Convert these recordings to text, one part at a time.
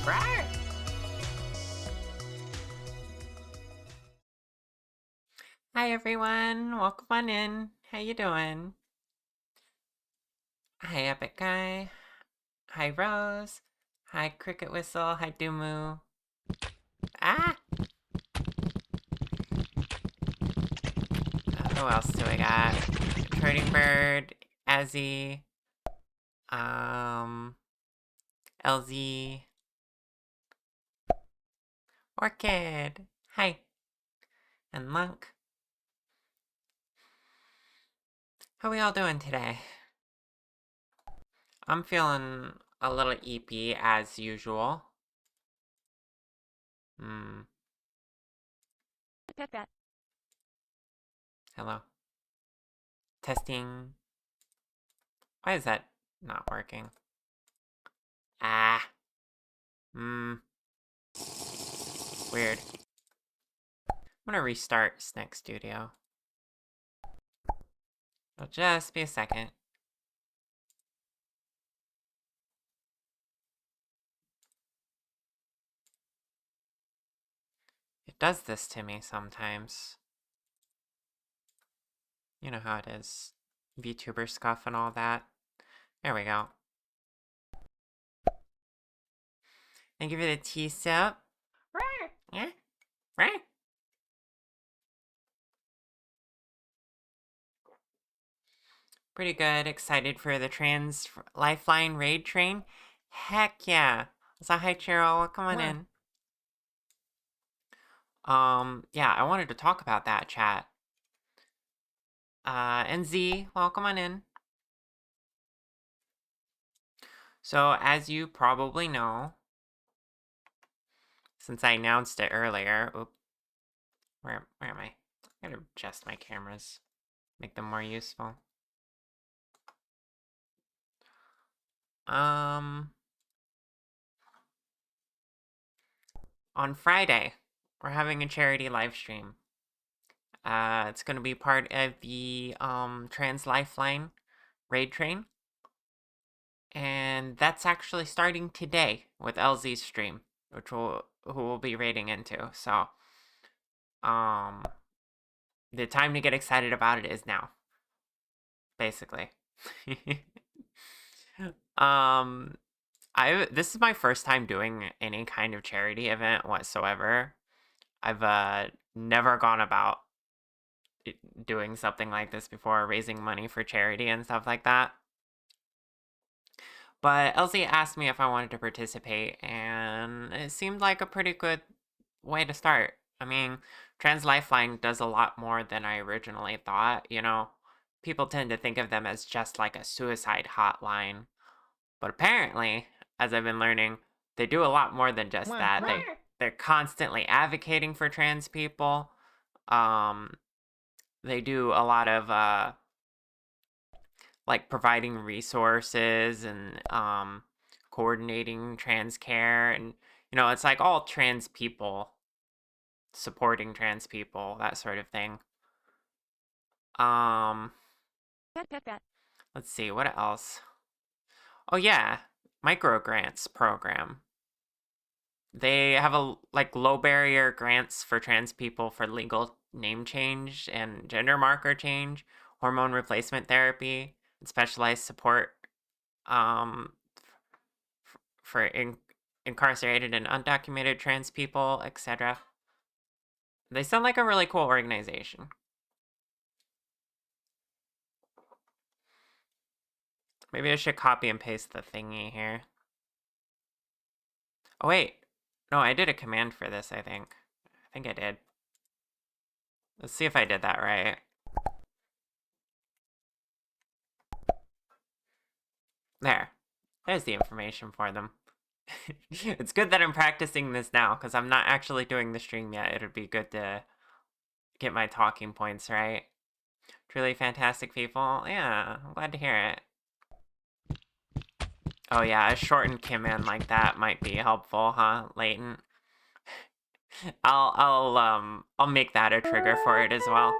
Rawr. Hi everyone, welcome on in. How you doing? Hi Epic Guy. Hi Rose. Hi Cricket Whistle. Hi Doomoo. Ah! Who else do we got? Trading Bird, Azzy, um, LZ, Orchid. Hi. And Monk. How we all doing today? I'm feeling a little eepy as usual. Hmm. Hello. Testing. Why is that not working? Ah. Hmm. Weird. I'm gonna restart Snack Studio. It'll just be a second. It does this to me sometimes. You know how it is. VTuber scuff and all that. There we go. Thank you for the tea sip. Yeah. Pretty good. Excited for the Trans Lifeline raid train. Heck yeah. So hi Cheryl, come on in. Yeah, I wanted to talk about that, chat. And Z, welcome on in. So as you probably know, since I announced it earlier, where am I? I gotta adjust my cameras, make them more useful. On Friday, we're having a charity live stream. It's gonna be part of the Trans Lifeline raid train, and that's actually starting today with LZ's stream, who we'll be raiding into. So, the time to get excited about it is now, basically. This is my first time doing any kind of charity event whatsoever. I've never gone about doing something like this before, raising money for charity and stuff like that. But Elsie asked me if I wanted to participate, and it seemed like a pretty good way to start. I mean, Trans Lifeline does a lot more than I originally thought, you know? People tend to think of them as just like a suicide hotline. But apparently, as I've been learning, they do a lot more than just that. They're constantly advocating for trans people. They do a lot of like providing resources and coordinating trans care, and you know, it's like all trans people supporting trans people, that sort of thing. Um, let's see, what else? Oh yeah, micro grants program. They have a like low barrier grants for trans people for legal name change and gender marker change, hormone replacement therapy, and specialized support um, for incarcerated and undocumented trans people, etc. They sound like a really cool organization. Maybe I should copy and paste the thingy here. Oh wait, no, I did a command for this, I think. I think I did. Let's see if I did that right. There. There's the information for them. It's good that I'm practicing this now, because I'm not actually doing the stream yet. It'd be good to get my talking points right. Truly fantastic people. Yeah, I'm glad to hear it. Oh yeah, a shortened command like that might be helpful, huh, Latent? I'll make that a trigger for it as well.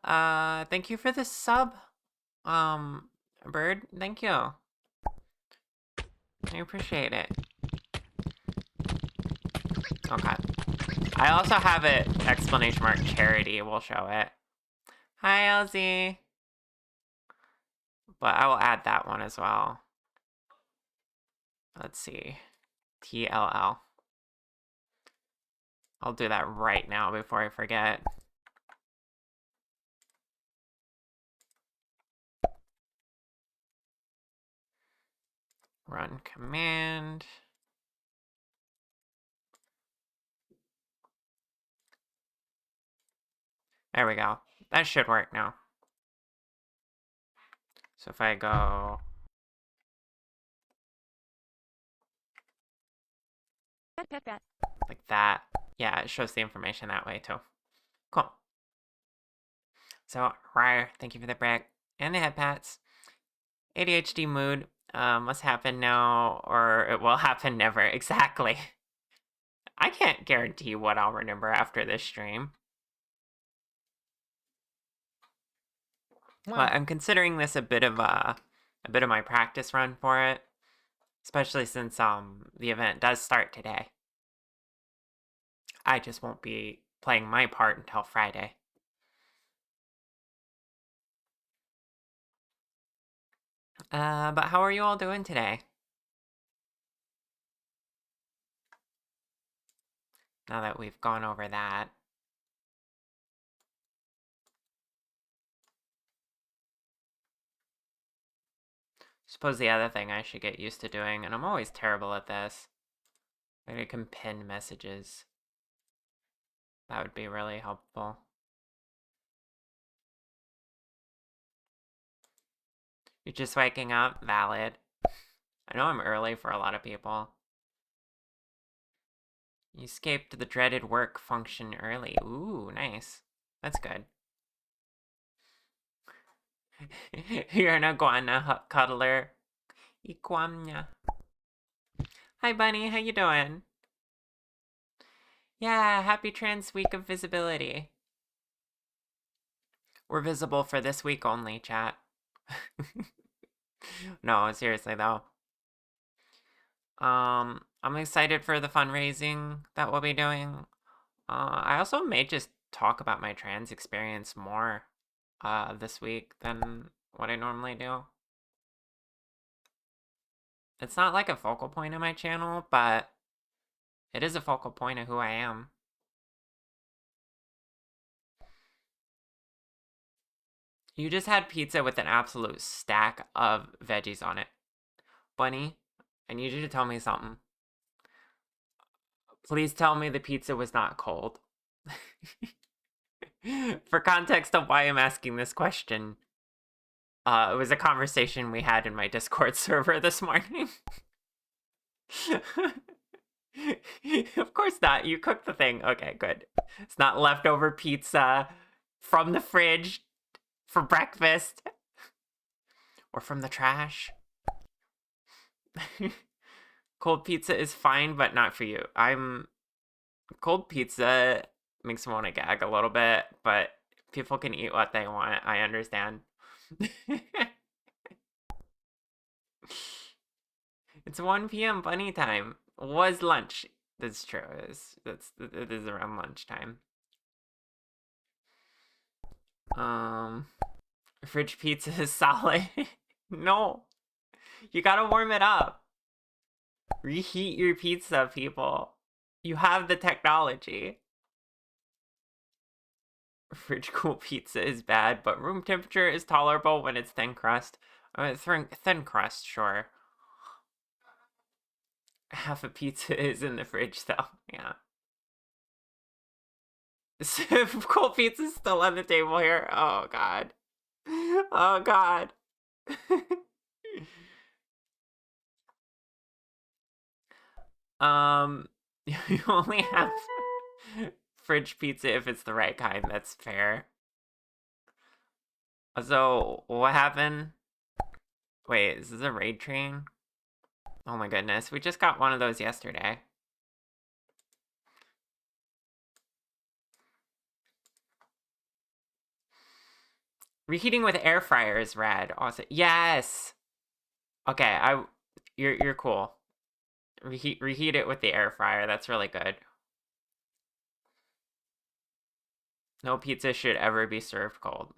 Thank you for the sub, Bird. Thank you. I appreciate it. Okay. I also have it, exclamation mark, charity. We'll show it. Hi, Elsie. But I will add that one as well. Let's see. TLL. I'll do that right now before I forget. Run command. There we go. That should work now. So if I go... like that. Yeah, it shows the information that way too. Cool. So, Ryer, thank you for the break and the head pats. ADHD mood must happen now, or it will happen never. Exactly. I can't guarantee what I'll remember after this stream. But I'm considering this a bit of my practice run for it, especially since the event does start today. I just won't be playing my part until Friday. But how are you all doing today? Now that we've gone over that. Suppose the other thing I should get used to doing, and I'm always terrible at this, I can pin messages. That would be really helpful. You're just waking up? Valid. I know I'm early for a lot of people. You escaped the dreaded work function early. Ooh, nice. That's good. You're an iguana cuddler. Iguana. Hi, Bunny. How you doing? Yeah, happy Trans Week of Visibility. We're visible for this week only, chat. No, seriously though. I'm excited for the fundraising that we'll be doing. I also may just talk about my trans experience more this week than what I normally do. It's not like a focal point of my channel, but it is a focal point of who I am. You just had pizza with an absolute stack of veggies on it. Bunny, I need you to tell me something. Please tell me the pizza was not cold. For context of why I'm asking this question, it was a conversation we had in my Discord server this morning. Of course not. You cooked the thing. Okay, good. It's not leftover pizza from the fridge for breakfast or from the trash. Cold pizza is fine, but not for you. Cold pizza makes me want to gag a little bit, but people can eat what they want. I understand. It's 1 p.m. bunny time. Was lunch. That's true. It is around lunchtime. Fridge pizza is solid. No. You gotta warm it up. Reheat your pizza, people. You have the technology. Fridge cool pizza is bad, but room temperature is tolerable when it's thin crust. Thin crust, sure. Half a pizza is in the fridge, though. Yeah. Cold pizza's still on the table here. Oh, God. Oh, God. You only have fridge pizza if it's the right kind. That's fair. So, what happened? Wait, is this a raid train? Oh my goodness, we just got one of those yesterday. Reheating with air fryer is rad. Awesome. Yes! Okay, You're cool. Reheat it with the air fryer. That's really good. No pizza should ever be served cold.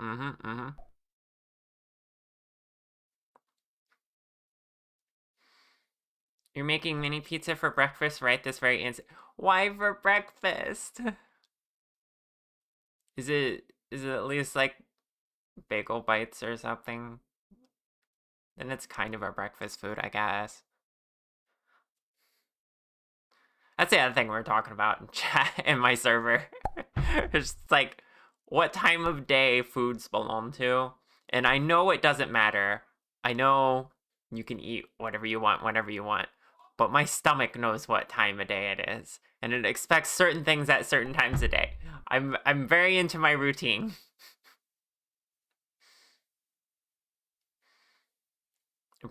You're making mini pizza for breakfast right this very instant. Why for breakfast? Is it at least like bagel bites or something? Then it's kind of a breakfast food, I guess. That's the other thing we're talking about in chat in my server. It's like what time of day foods belong to. And I know it doesn't matter. I know you can eat whatever you want whenever you want. But my stomach knows what time of day it is. And it expects certain things at certain times of day. I'm very into my routine.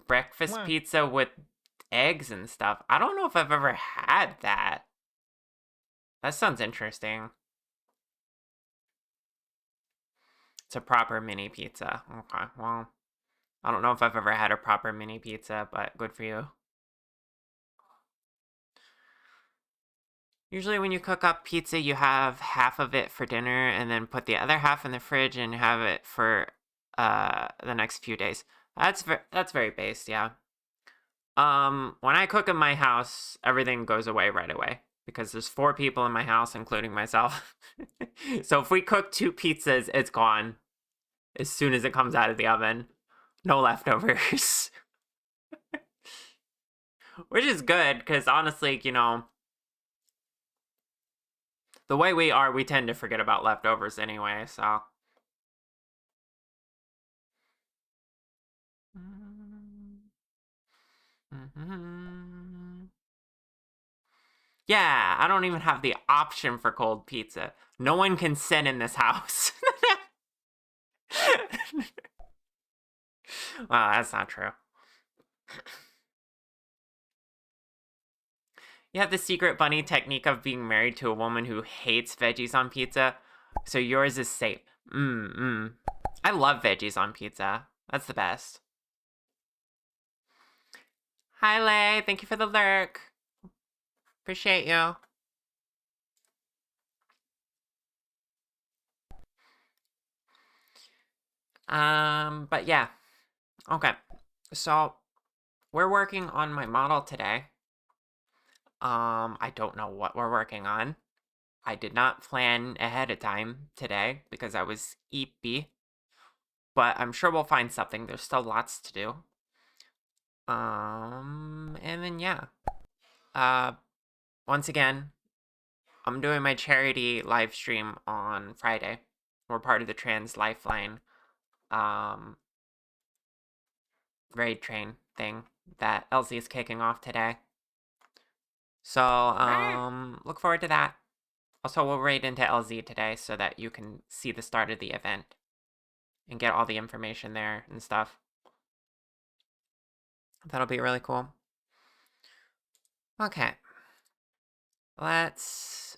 Breakfast pizza with eggs and stuff. I don't know if I've ever had that. That sounds interesting. It's a proper mini pizza. Okay, well, I don't know if I've ever had a proper mini pizza, but good for you. Usually when you cook up pizza, you have half of it for dinner and then put the other half in the fridge and have it for the next few days. That's very base, yeah. When I cook in my house, everything goes away right away because there's 4 people in my house, including myself. So if we cook 2 pizzas, it's gone as soon as it comes out of the oven. No leftovers. Which is good because honestly, the way we are, we tend to forget about leftovers anyway, so. Yeah, I don't even have the option for cold pizza. No one can sit in this house. Well, that's not true. You have the secret bunny technique of being married to a woman who hates veggies on pizza, so yours is safe. I love veggies on pizza. That's the best. Hi, Lay. Thank you for the lurk. Appreciate you. But yeah. Okay. So, we're working on my model today. I don't know what we're working on. I did not plan ahead of time today because I was eepy. But I'm sure we'll find something. There's still lots to do. And then yeah. Once again, I'm doing my charity live stream on Friday. We're part of the Trans Lifeline raid train thing that LZ is kicking off today. So, look forward to that. Also, we'll raid into LZ today so that you can see the start of the event and get all the information there and stuff. That'll be really cool. Okay. Let's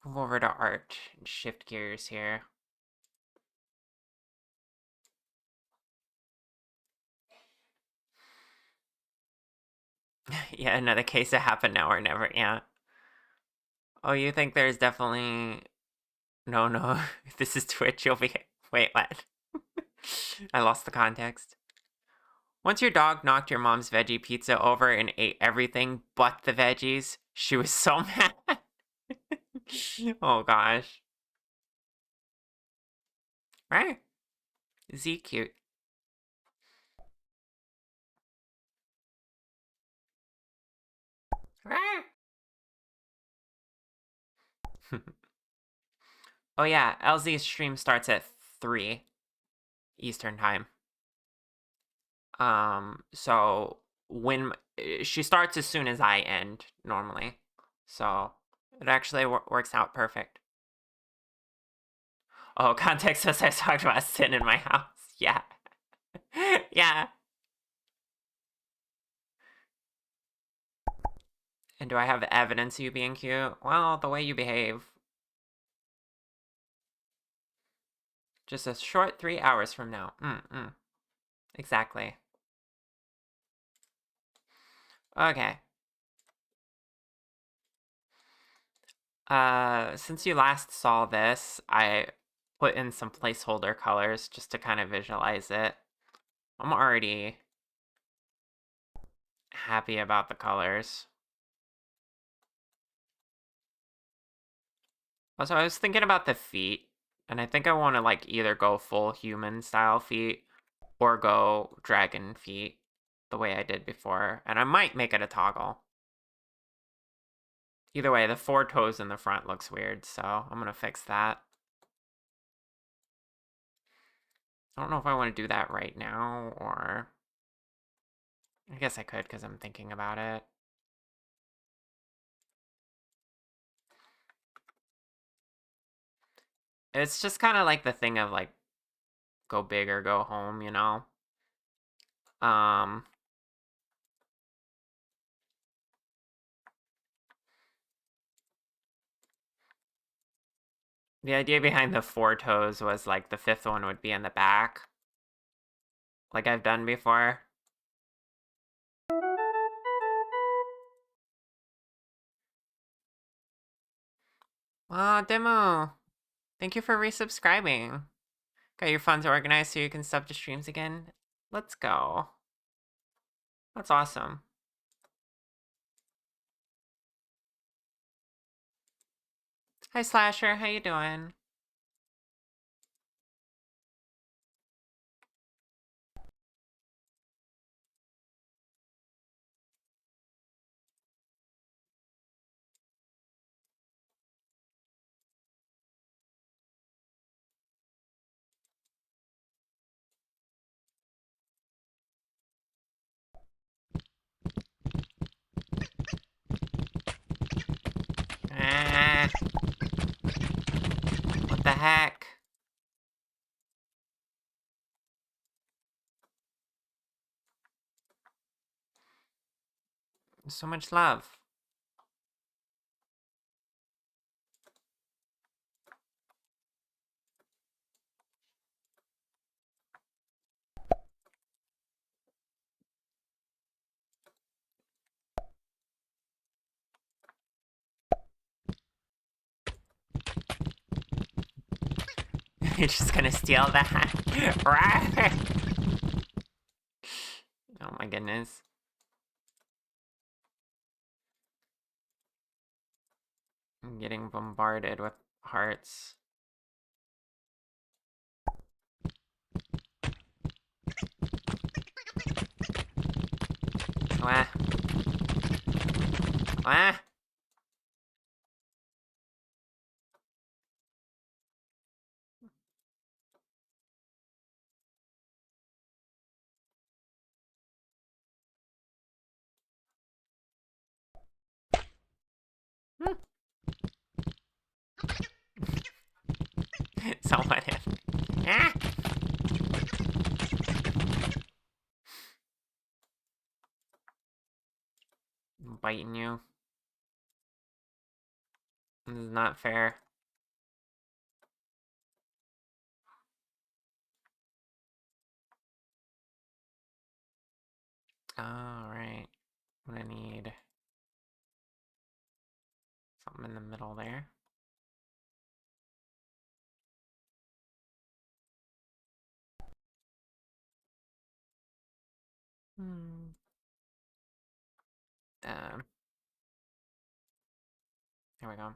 move over to art and shift gears here. Yeah, another case of happen now or never, yeah. Oh, you think there's definitely... No, if this is Twitch, you'll be... Wait, what? I lost the context. Once your dog knocked your mom's veggie pizza over and ate everything but the veggies, she was so mad. Oh gosh. Right? Z cute. Oh yeah, LZ's stream starts at 3 Eastern time. So when she starts as soon as I end normally, so it actually works out perfect. Oh, context says I talked about sitting in my house. Yeah, yeah. And do I have evidence of you being cute? Well, the way you behave. Just a short 3 hours from now. Exactly. Okay. Since you last saw this, I put in some placeholder colors just to kind of visualize it. I'm already happy about the colors. Also, I was thinking about the feet, and I think I want to like either go full human style feet or go dragon feet the way I did before, and I might make it a toggle. Either way, the 4 toes in the front looks weird, so I'm gonna fix that. I don't know if I want to do that right now, or I guess I could because I'm thinking about it. It's just kind of like the thing of like go big or go home, you know? Um, the idea behind the 4 toes was like the 5th one would be in the back, like I've done before. Wow, Demo, thank you for resubscribing. Got your funds organized so you can sub to streams again? Let's go. That's awesome. Hi Slasher, how you doing? Ah, what the heck? So much love. You're just gonna steal that? Oh my goodness. I'm getting bombarded with hearts. Wah. Wah. Hmm. So what if? Ah! I'm biting you. This is not fair. Alright. I'm gonna need something in the middle there. Hmm. Um, here we go.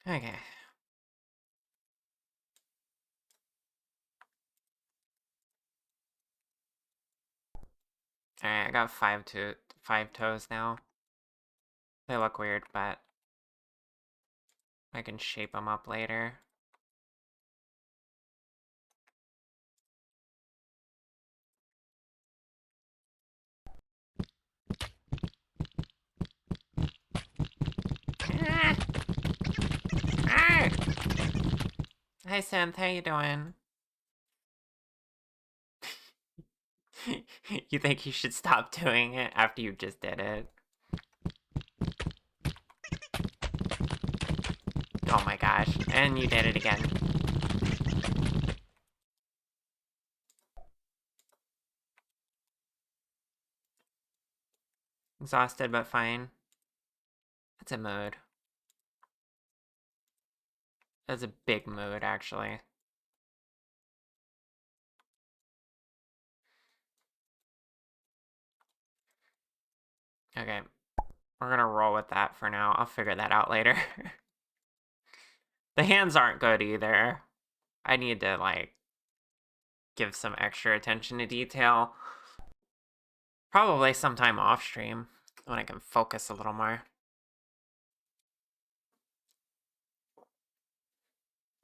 Okay. Alright, I got 5 toes now. They look weird, but I can shape them up later. Hi, Synth. How you doing? You think you should stop doing it after you just did it? Oh my gosh. And you did it again. Exhausted but fine. That's a mood. That's a big mood, actually. Okay. We're gonna roll with that for now. I'll figure that out later. The hands aren't good either. I need to, like, give some extra attention to detail. Probably sometime off stream when I can focus a little more.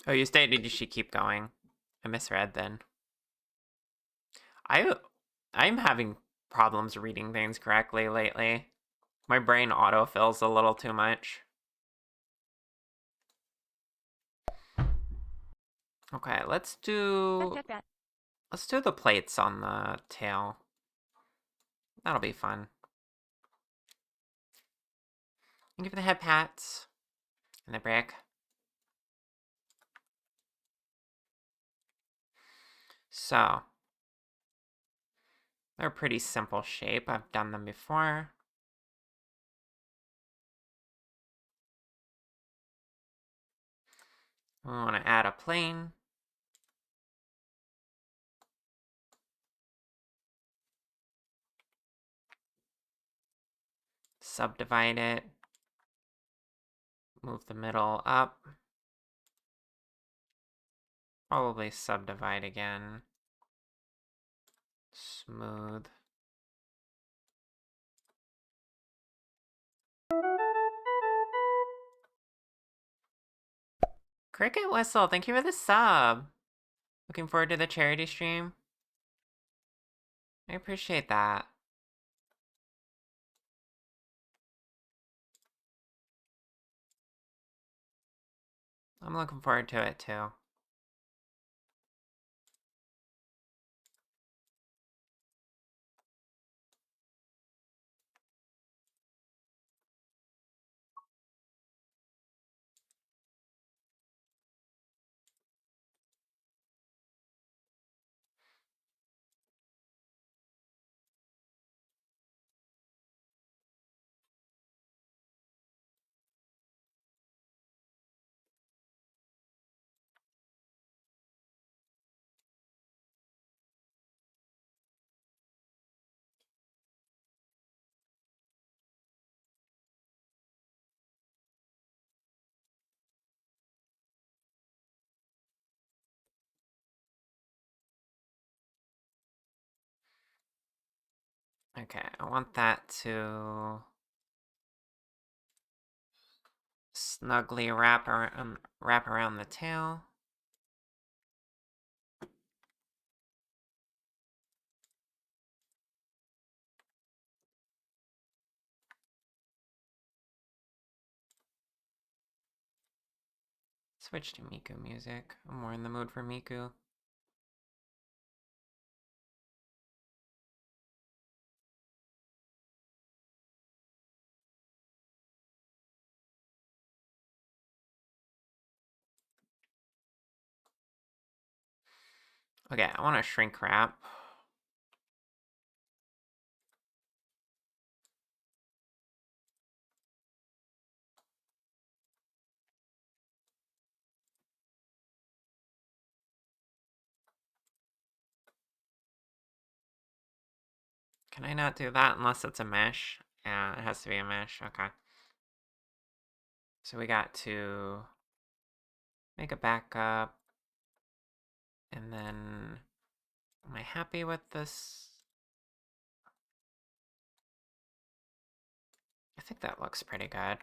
Oh, you stated you should keep going. I misread then. I'm having problems reading things correctly lately. My brain autofills a little too much. Okay, let's do the plates on the tail. That'll be fun. And give the head pats and the brick. So they're a pretty simple shape. I've done them before. We want to add a plane. Subdivide it. Move the middle up. Probably subdivide again. Smooth. Cricket Whistle, thank you for the sub. Looking forward to the charity stream. I appreciate that. I'm looking forward to it too. Okay, I want that to snugly wrap around the tail. Switch to Miku music. I'm more in the mood for Miku. Okay, I want to shrink wrap. Can I not do that unless it's a mesh? Yeah, it has to be a mesh. Okay. So we got to make a backup. And then, am I happy with this? I think that looks pretty good.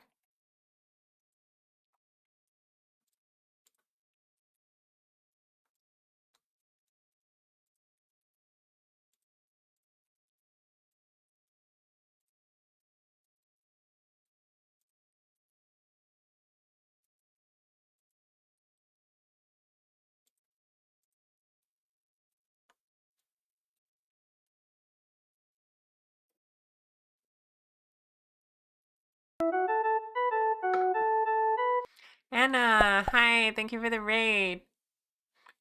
Anna, hi, thank you for the raid.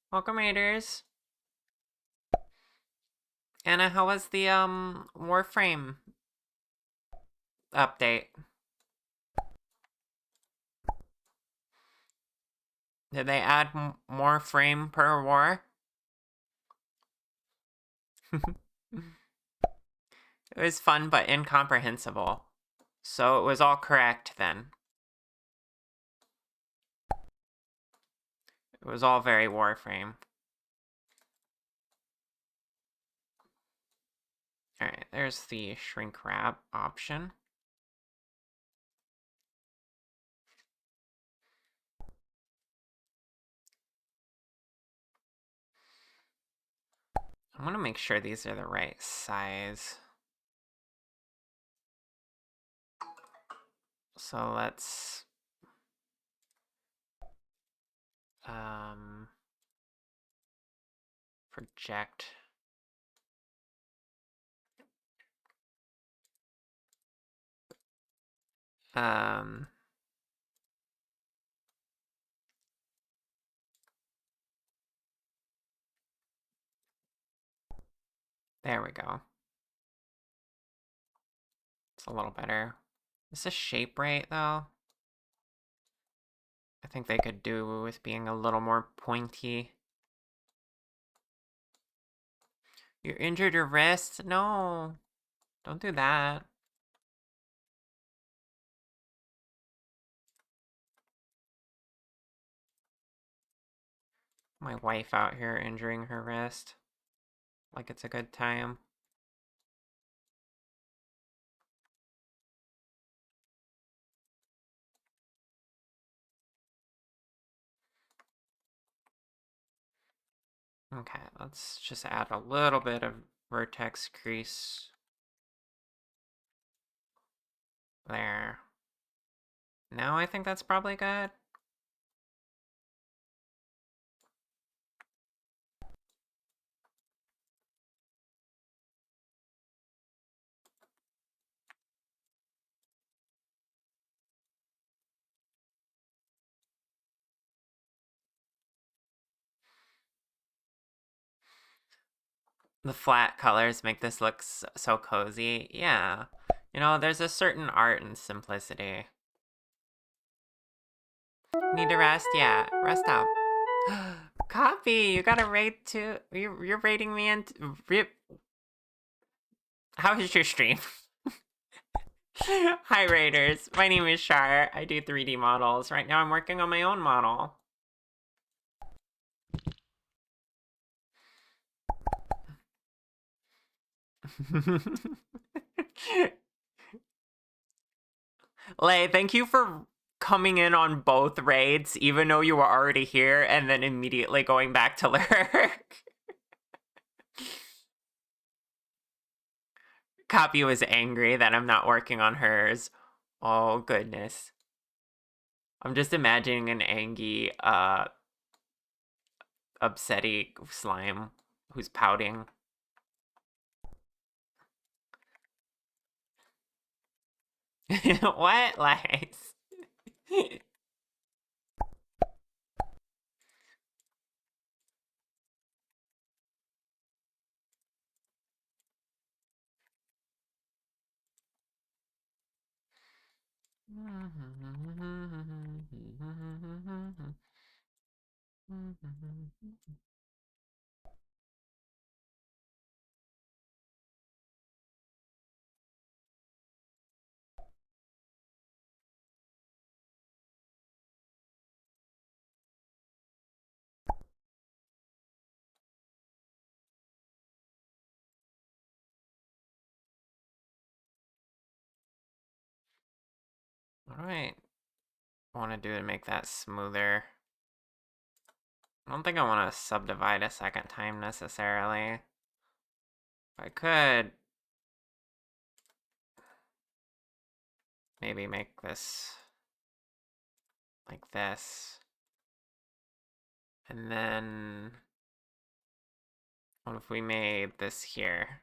Welcome, raiders. Anna, how was the Warframe update? Did they add more frame per war? It was fun but incomprehensible. So it was all correct then. It was all very Warframe. Alright, there's the shrink wrap option. I want to make sure these are the right size. So let's project. There we go. It's a little better. Is this shape right though? I think they could do with being a little more pointy. You injured your wrist? No. Don't do that. My wife out here injuring her wrist. Like it's a good time. Okay, let's just add a little bit of vertex crease. There. Now I think that's probably good. The flat colors make this look so cozy. Yeah. You know, there's a certain art in simplicity. Need to rest? Yeah, rest up. Copy, you got a rate too. You're rating me and how is your stream? Hi Raiders, my name is Char. I do 3D models. Right now I'm working on my own model. Lay, thank you for coming in on both raids, even though you were already here, and then immediately going back to lurk. Copy was angry that I'm not working on hers. Oh goodness. I'm just imagining an angry, upsetty slime who's pouting. What? Lies. Alright. I want to do to make that smoother. I don't think I want to subdivide a second time necessarily. If I could maybe make this like this. And then what if we made this here?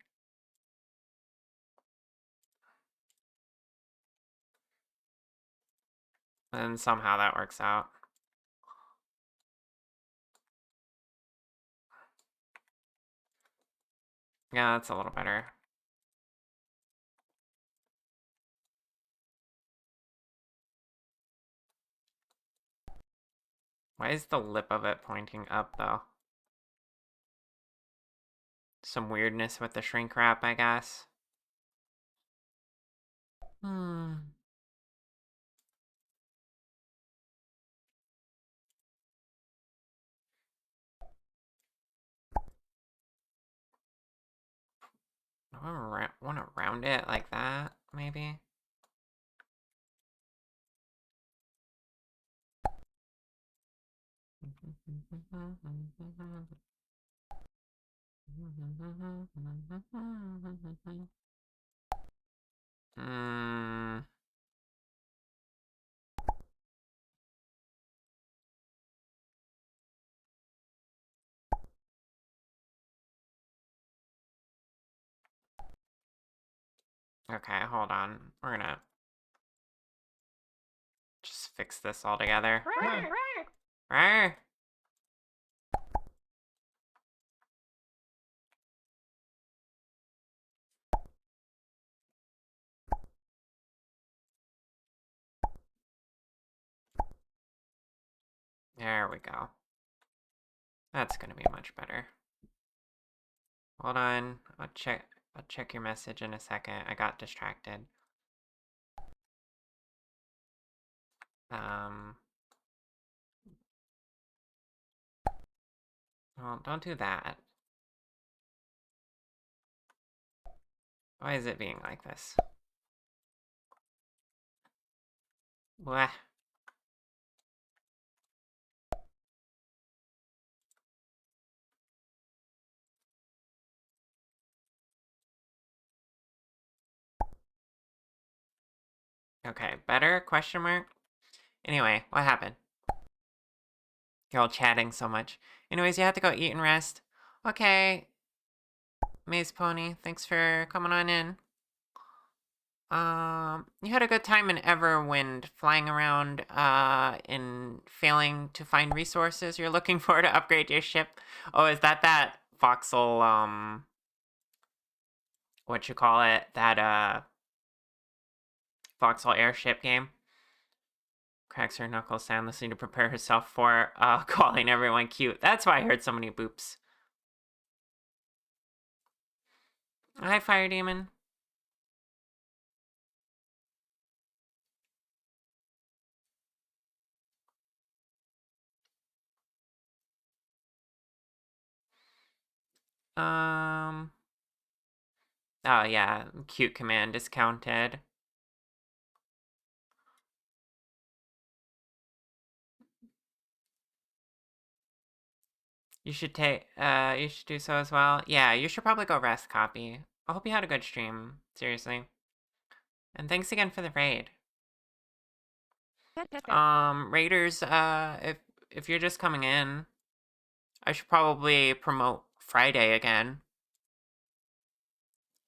And somehow that works out. Yeah, that's a little better. Why is the lip of it pointing up, though? Some weirdness with the shrink wrap, I guess. Hmm. I want to round it like that, maybe? Hmm. Okay, hold on. We're gonna just fix this all together. Rawr. There we go. That's gonna be much better. Hold on. I'll check your message in a second. I got distracted. Well, don't do that. Why is it being like this? Bleh. Okay, better? Question mark? Anyway, what happened? You're all chatting so much. Anyways, you have to go eat and rest. Okay, Maze Pony, thanks for coming on in. You had a good time in Everwind, flying around, and failing to find resources you're looking for to upgrade your ship. Oh, is that voxel, what you call it? That, voxel airship game? Cracks her knuckles soundlessly to prepare herself for, calling everyone cute. That's why I heard so many boops. Hi, Fire Demon. Um, oh yeah, cute command discounted. You should you should do so as well. Yeah, you should probably go rest, Copy. I hope you had a good stream, seriously. And thanks again for the raid. Raiders, if you're just coming in, I should probably promote Friday again.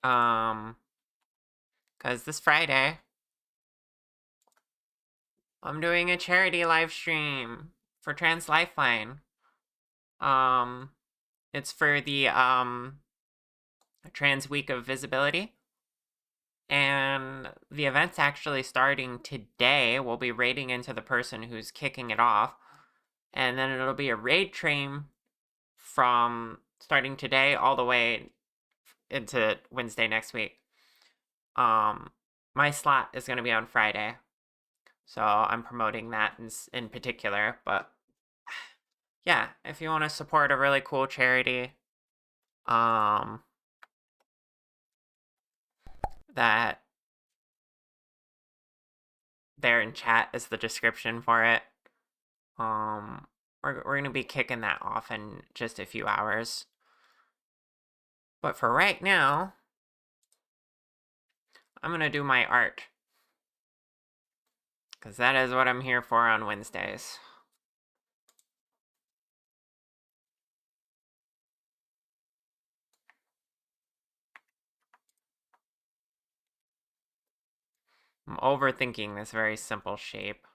Cause this Friday, I'm doing a charity live stream for Trans Lifeline. It's for the, Trans Week of Visibility. And the event's actually starting today. We'll be raiding into the person who's kicking it off. And then it'll be a raid train from starting today all the way into Wednesday next week. My slot is going to be on Friday. So I'm promoting that in particular. But yeah, if you want to support a really cool charity, that there in chat is the description for it. We're going to be kicking that off in just a few hours. But for right now, I'm going to do my art. Because that is what I'm here for on Wednesdays. I'm overthinking this very simple shape.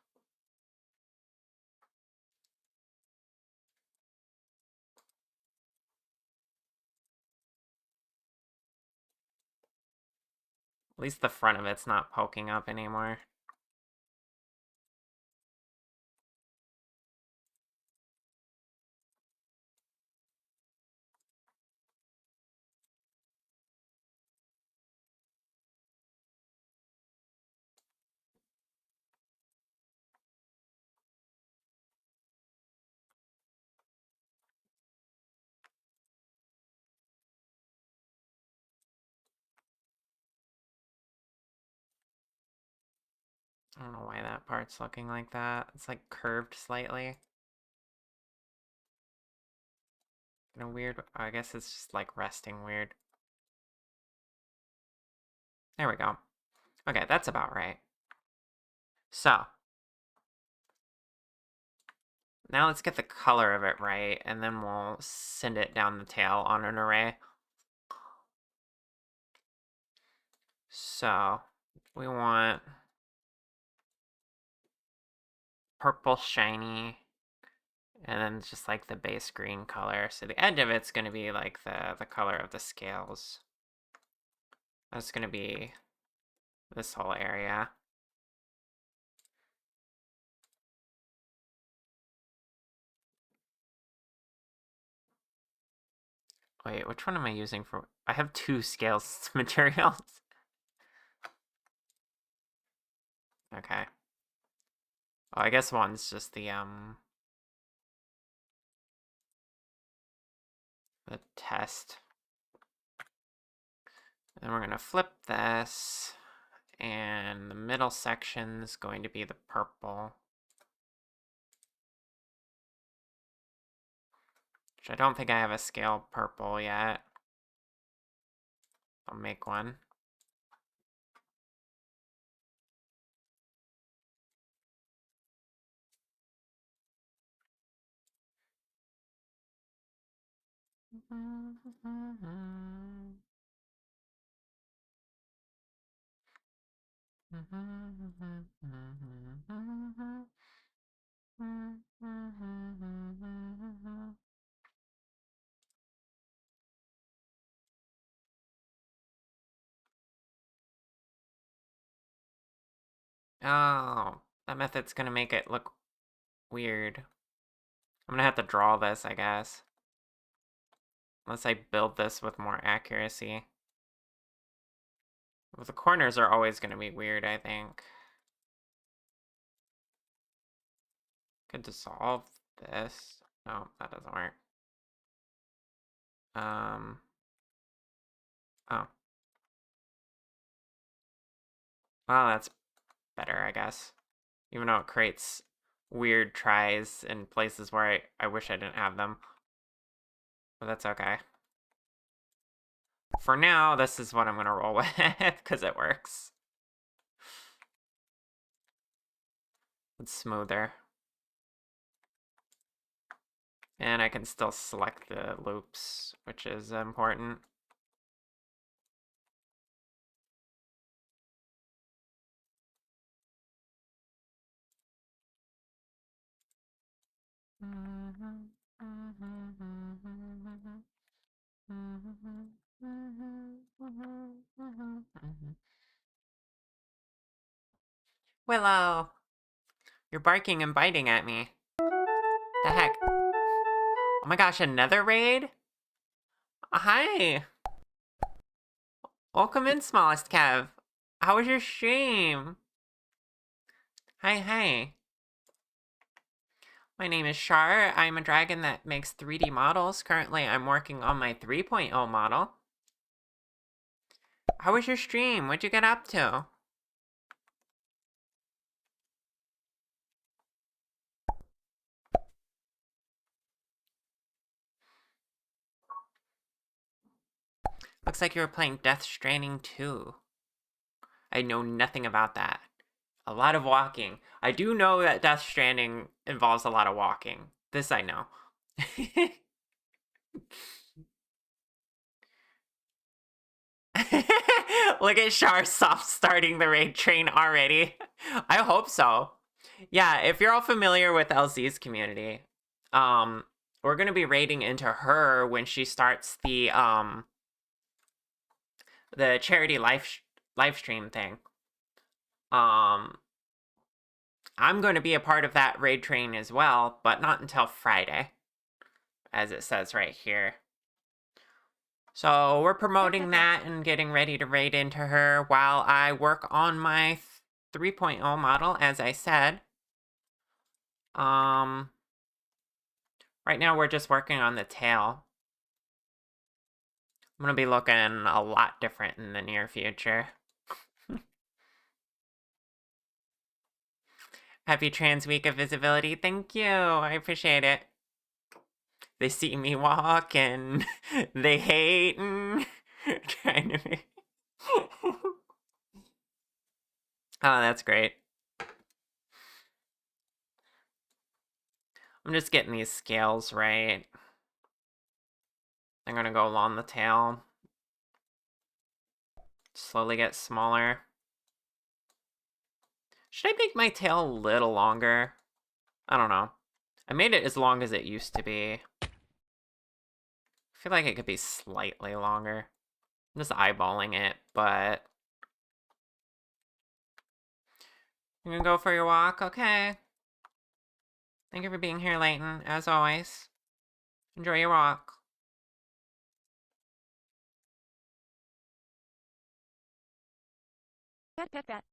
At least the front of it's not poking up anymore. I don't know why that part's looking like that. It's like curved slightly. In a weird, I guess it's just like resting weird. There we go. Okay, that's about right. So, now let's get the color of it right, and then we'll send it down the tail on an array. So, we want purple shiny, and then just like the base green color. So the edge of it's going to be like the color of the scales. That's going to be this whole area. Wait, which one am I using for? I have two scales materials. Okay. Oh, I guess one's just the test. And then we're gonna flip this, and the middle section's going to be the purple. Which I don't think I have a scale purple yet. I'll make one. Oh, that method's gonna make it look weird. I'm gonna have to draw this, I guess. Unless I build this with more accuracy. Well, the corners are always gonna be weird, I think. Could dissolve this. No, that doesn't work. Oh. Well, that's better, I guess. Even though it creates weird tries in places where I wish I didn't have them. But that's okay. For now, this is what I'm gonna roll with, because it works. It's smoother. And I can still select the loops, which is important. Willow! You're barking and biting at me. The heck? Oh my gosh, another raid? Hi! Welcome in, smallest Kev. How was your stream? Hi. My name is Char. I'm a dragon that makes 3D models. Currently, I'm working on my 3.0 model. How was your stream? What'd you get up to? Looks like you were playing Death Stranding 2. I know nothing about that. A lot of walking. I do know that Death Stranding involves a lot of walking. This I know. Look at Char soft starting the raid train already. I hope so. Yeah, if you're all familiar with LZ's community, we're gonna be raiding into her when she starts the charity life live stream thing. Um, I'm going to be a part of that raid train as well, but not until Friday, as it says right here. So we're promoting that and getting ready to raid into her while I work on my 3.0 model, as I said. Right now we're just working on the tail. I'm gonna be looking a lot different in the near future. Happy Trans Week of Visibility. Thank you. I appreciate it. They see me walk and they hate and trying to make... Oh, that's great. I'm just getting these scales right. I'm gonna go along the tail. Slowly get smaller. Should I make my tail a little longer? I don't know. I made it as long as it used to be. I feel like it could be slightly longer. I'm just eyeballing it, but... You gonna go for your walk? Okay. Thank you for being here, Layton, as always. Enjoy your walk. Pet, pet, pet.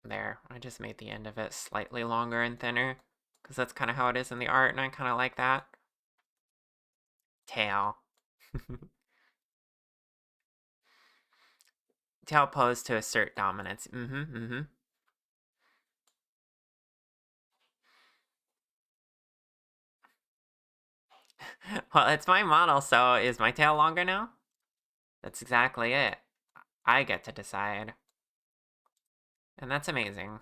There, I just made the end of it slightly longer and thinner, because that's kind of how it is in the art, and I kind of like that. Tail. Tail pose to assert dominance. Well, it's my model, so is my tail longer now? That's exactly it. I get to decide. And that's amazing.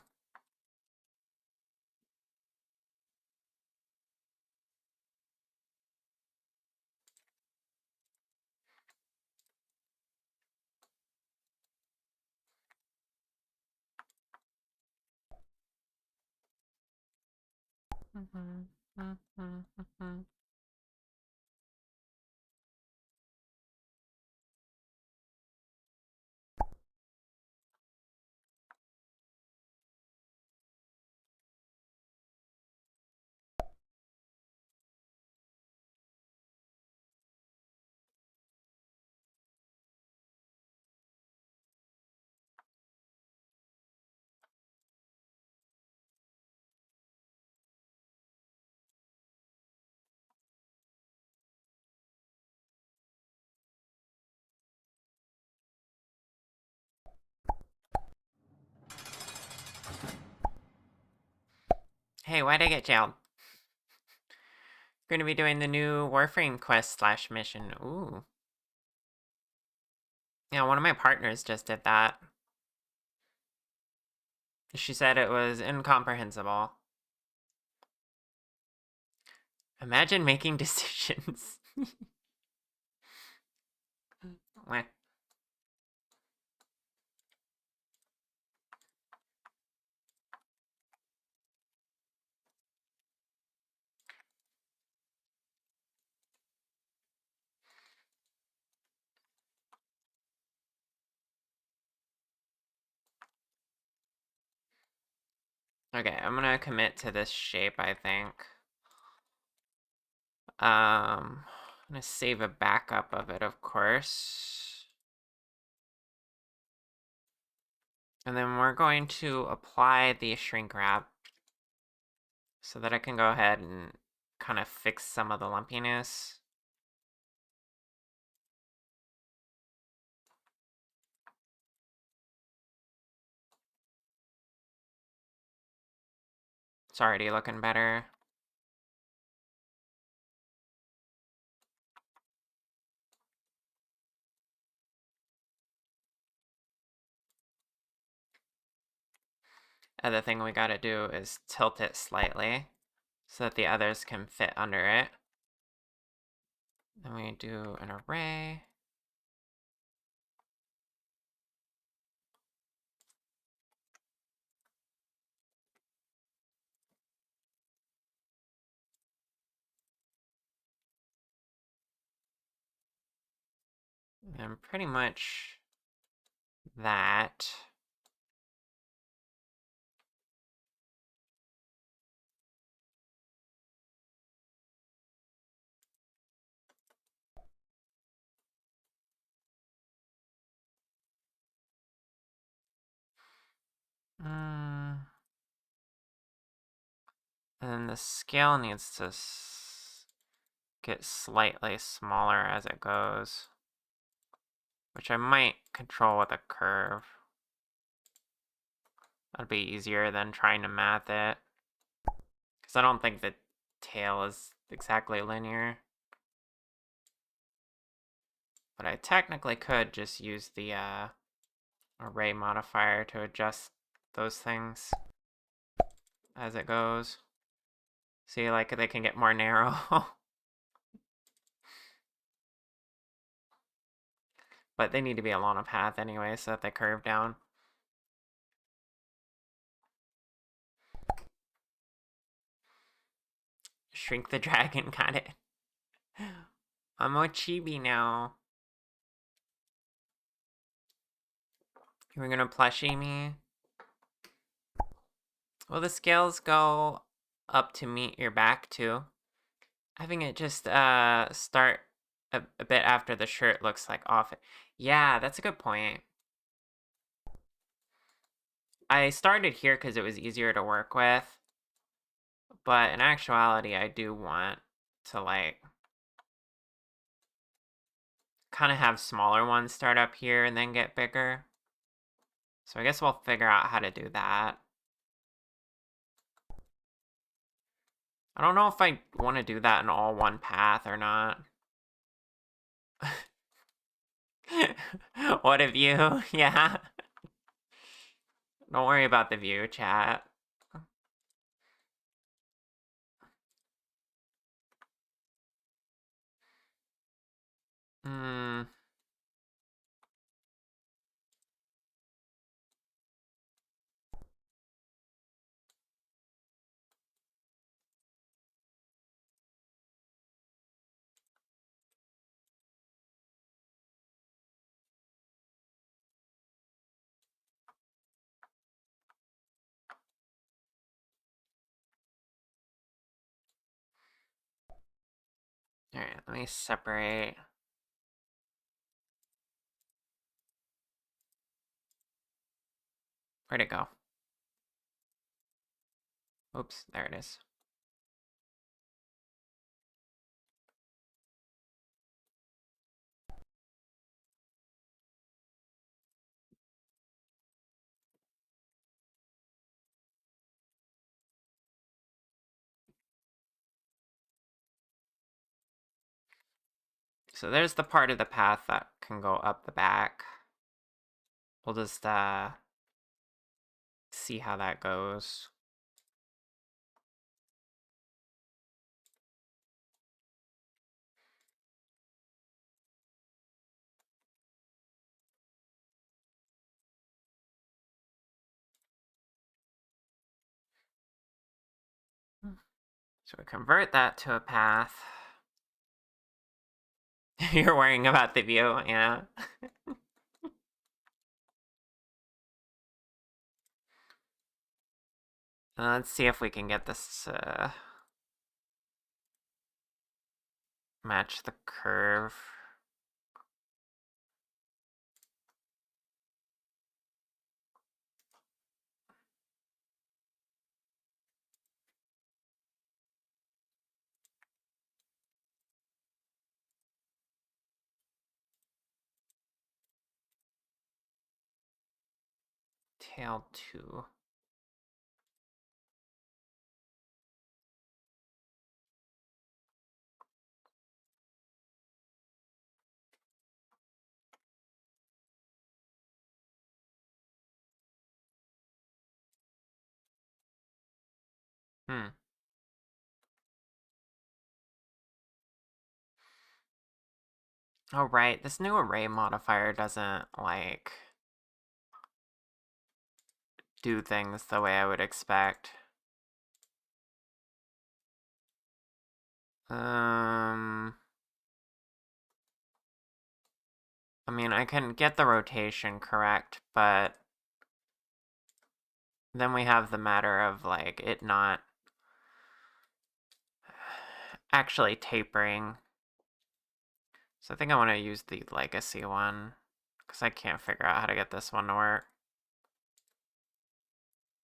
Hey, why'd I get jailed? We're gonna be doing the new Warframe quest / mission. Ooh. Yeah, one of my partners just did that. She said it was incomprehensible. Imagine making decisions. Wah. Okay, I'm gonna commit to this shape, I think. I'm gonna save a backup of it, of course. And then we're going to apply the shrink wrap so that I can go ahead and kind of fix some of the lumpiness. It's already looking better. Other thing we gotta do is tilt it slightly so that the others can fit under it. Then we do an array. And pretty much that. And then the scale needs to get slightly smaller as it goes, which I might control with a curve. That'd be easier than trying to math it, because I don't think the tail is exactly linear. But I technically could just use the array modifier to adjust those things as it goes. See, like, they can get more narrow. But they need to be along a path anyway, so that they curve down. Shrink the dragon, got it. I'm a chibi now. You're gonna plushie me? Will the scales go up to meet your back too? Having it just start a bit after the shirt looks like off. Yeah, that's a good point. I started here because it was easier to work with, but in actuality, I do want to like kind of have smaller ones start up here and then get bigger. So I guess we'll figure out how to do that. I don't know if I want to do that in all one path or not. What a view, yeah. Don't worry about the view, chat. Hmm. Alright, let me separate. Where'd it go? Oops, there it is. So there's the part of the path that can go up the back. We'll just see how that goes. So we convert that to a path. You're worrying about the view, yeah. Let's see if we can get this match the curve. Tail 2. Hmm. Oh, right. This new array modifier doesn't, like, do things the way I would expect. Um... I mean, I can get the rotation correct, but then we have the matter of, like, it not actually tapering. So I think I want to use the legacy one, because I can't figure out how to get this one to work.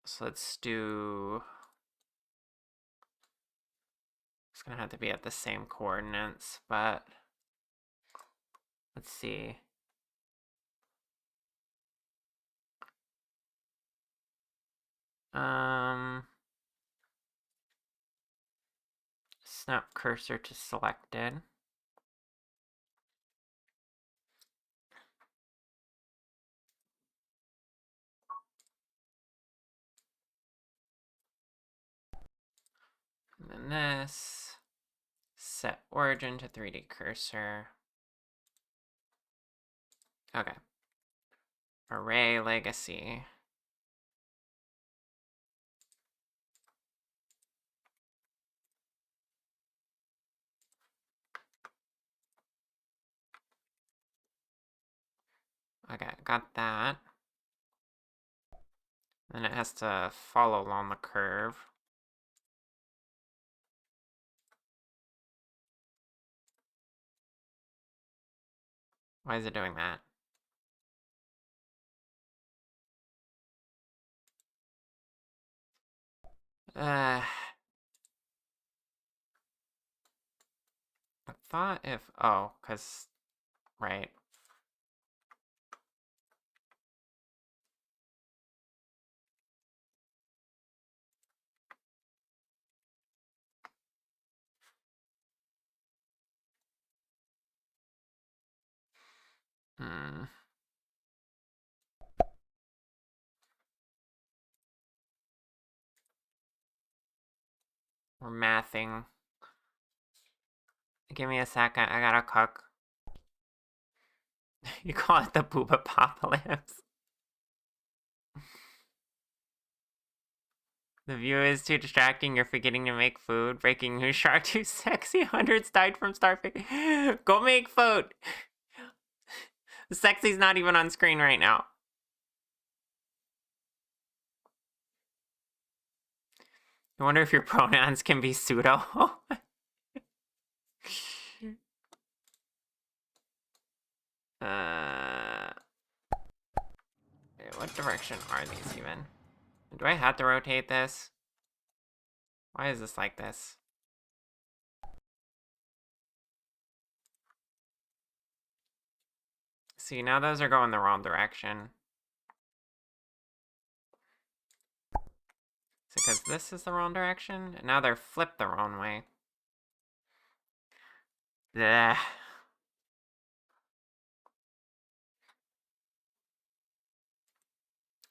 So let's do... It's going to have to be at the same coordinates, but... Let's see. Snap cursor to selected. And then this. Set origin to 3D cursor. Okay. Array legacy. Okay, got that. Then it has to follow along the curve. Why is it doing that? I thought if... Oh, because... Right. Hmm. We're mathing. Give me a second, I gotta cook. You call it the poop apocalypse. The view is too distracting, you're forgetting to make food. Breaking news, Char too sexy, hundreds died from starving. Go make food! The sexy's not even on screen right now. I wonder if your pronouns can be pseudo. What direction are these even? Do I have to rotate this? Why is this like this? See, now those are going the wrong direction. Is it because this is the wrong direction? And now they're flipped the wrong way. Ugh.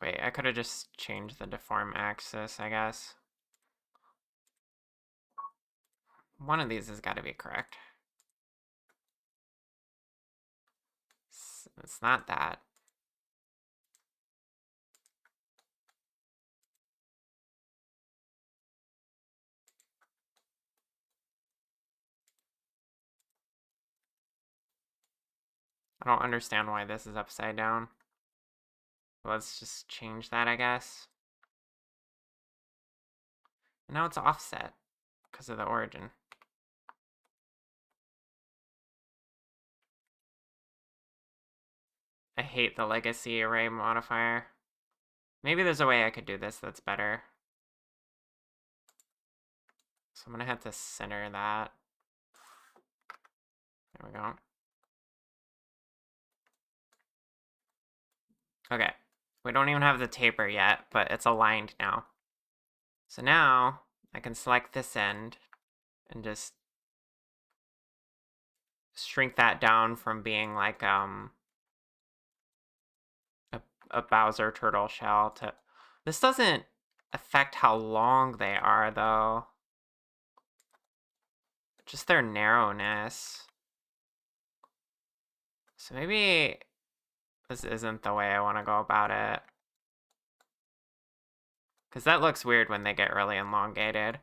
Wait, I could have just changed the deform axis, I guess. One of these has got to be correct. It's not that. I don't understand why this is upside down. Let's just change that, I guess. And now it's offset because of the origin. I hate the legacy array modifier. Maybe there's a way I could do this that's better. So I'm gonna have to center that. There we go. Okay, we don't even have the taper yet, but it's aligned now. So now I can select this end and just shrink that down from being like a Bowser turtle shell to... This doesn't affect how long they are though. Just their narrowness. So maybe this isn't the way I want to go about it. Because that looks weird when they get really elongated.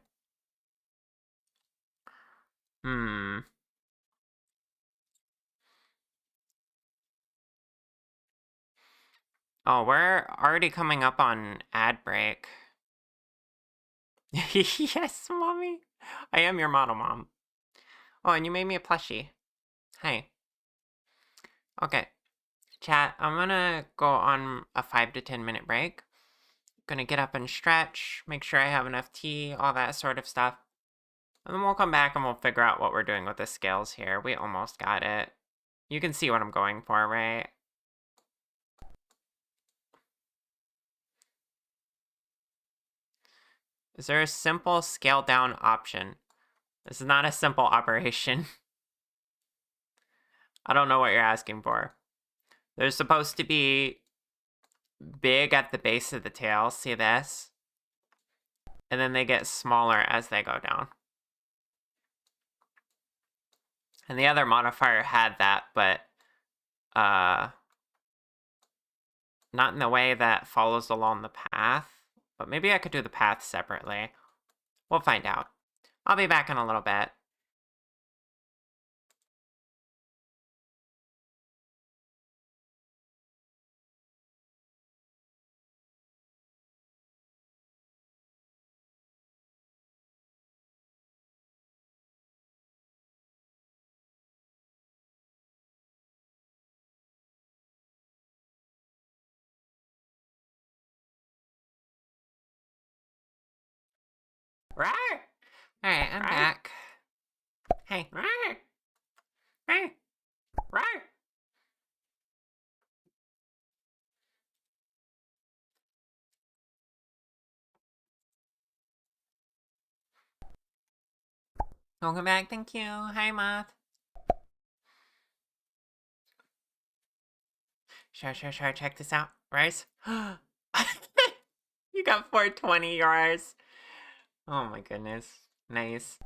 Oh, we're already coming up on ad break. Yes, mommy. I am your model mom. Oh, and you made me a plushie. Hi. Okay. Chat, I'm gonna go on a 5 to 10 minute break. Gonna get up and stretch, make sure I have enough tea, all that sort of stuff. And then we'll come back and we'll figure out what we're doing with the scales here. We almost got it. You can see what I'm going for, right? Is there a simple scale down option? This is not a simple operation. I don't know what you're asking for. They're supposed to be big at the base of the tail. See this? And then they get smaller as they go down. And the other modifier had that, but not in the way that follows along the path. But maybe I could do the path separately. We'll find out. I'll be back in a little bit. Rawr! Alright, I'm back. Hey. Rawr! Rawr! Rawr! Welcome back, thank you. Hi, Moth. Sure, check this out. Rice? You got 420 yours. Oh my goodness. Nice.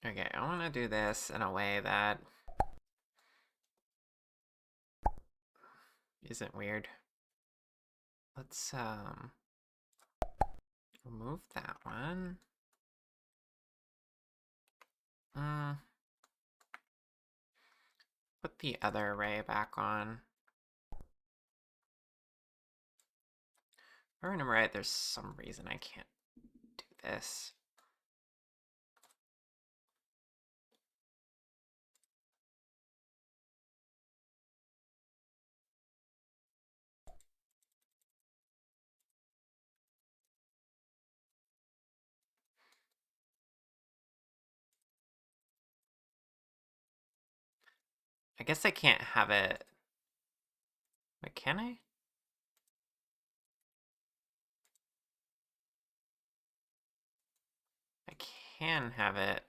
Okay, I want to do this in a way that isn't weird. Let's remove that one. Put the other array back on. If I remember right, there's some reason I can't do this. I guess I can't have it. Wait, can I? I can have it.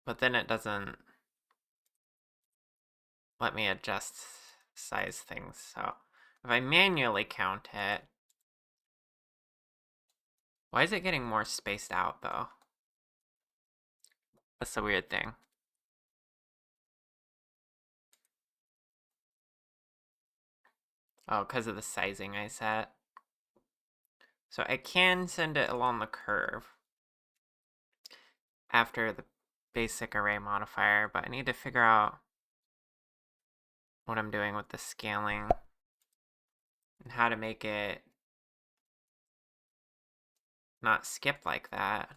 But then it doesn't let me adjust size things. So if I manually count it, why is it getting more spaced out though? That's the weird thing. Oh, because of the sizing I set. So I can send it along the curve after the basic array modifier, but I need to figure out what I'm doing with the scaling and how to make it not skip like that.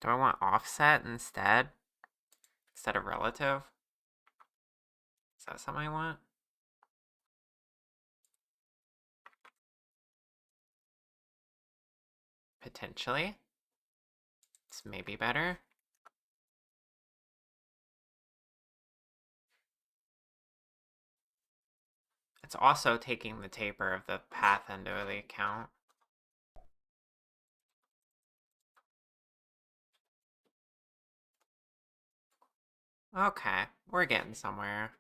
Do I want offset instead of relative? Is that something I want? Potentially. It's maybe better. It's also taking the taper of the path into the account. Okay, we're getting somewhere.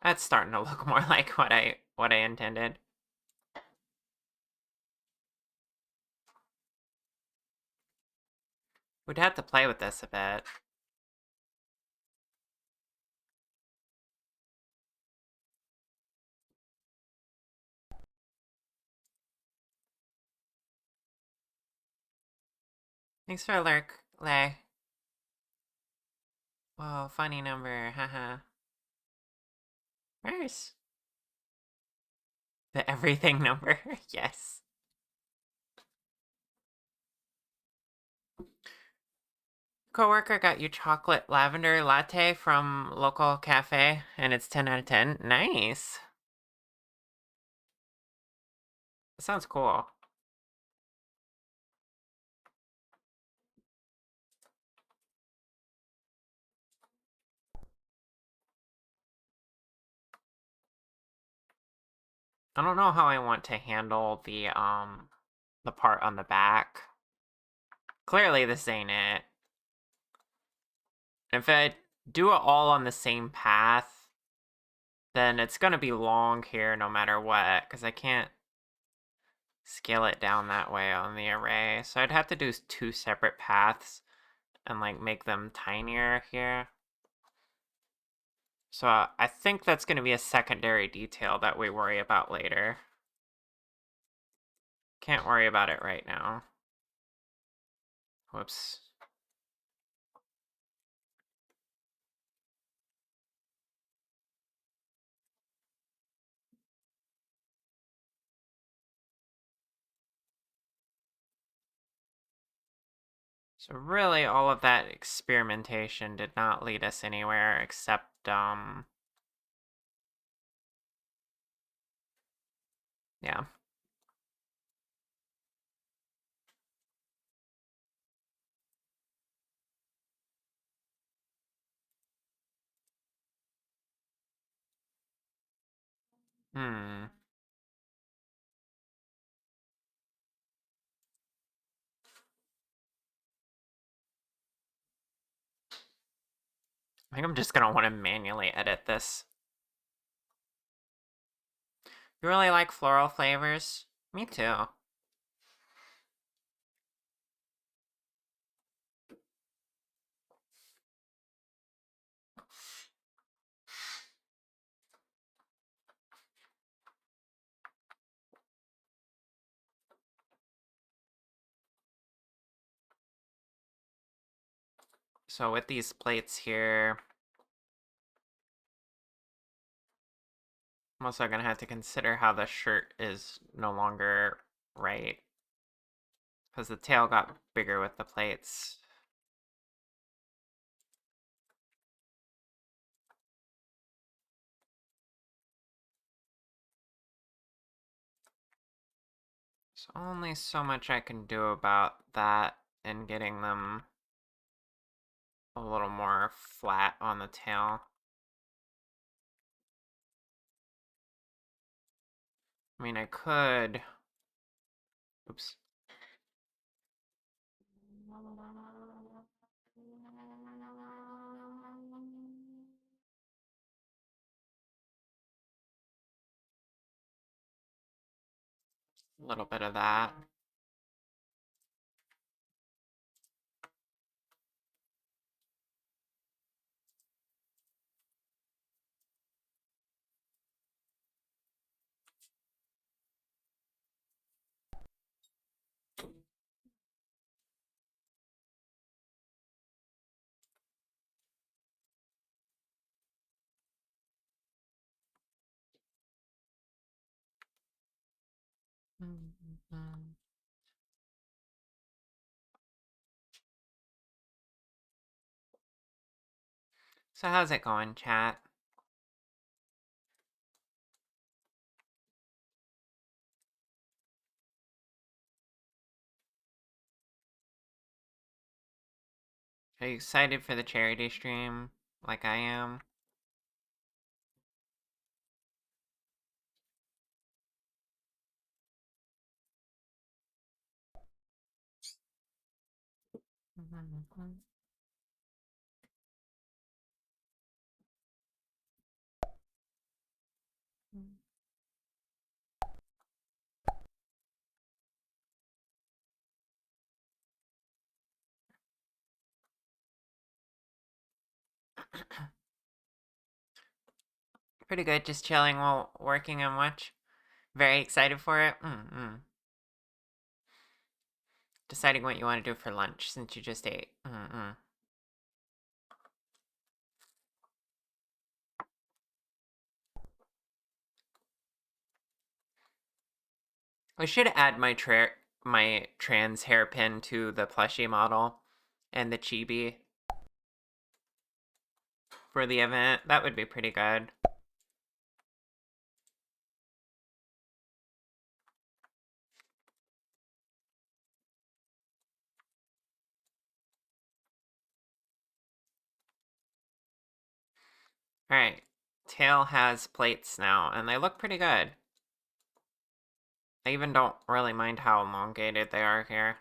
That's starting to look more like what I intended. We'd have to play with this a bit. Thanks for lurk, Lay. Whoa, funny number, haha. Where's the everything number? Yes. Coworker got you chocolate lavender latte from local cafe, and it's 10 out of 10. Nice. That sounds cool. I don't know how I want to handle the part on the back. Clearly this ain't it. If I do it all on the same path, then it's gonna be long here no matter what, because I can't scale it down that way on the array. So I'd have to do 2 separate paths and like make them tinier here. So I think that's gonna be a secondary detail that we worry about later. Can't worry about it right now. Whoops. So really all of that experimentation did not lead us anywhere except yeah. Hmm. I think I'm just gonna want to manually edit this. You really like floral flavors? Me too. So with these plates here, I'm also gonna have to consider how the shirt is no longer right. Because the tail got bigger with the plates. There's only so much I can do about that and getting them a little more flat on the tail. I mean, I could... Oops. A little bit of that. So how's it going, chat? Are you excited for the charity stream, like I am? Pretty good, just chilling while working on much. Very excited for it. Deciding what you want to do for lunch since you just ate. I should add my trans hairpin to the plushie model and the chibi for the event. That would be pretty good. Alright. Tail has plates now, and they look pretty good. I even don't really mind how elongated they are here.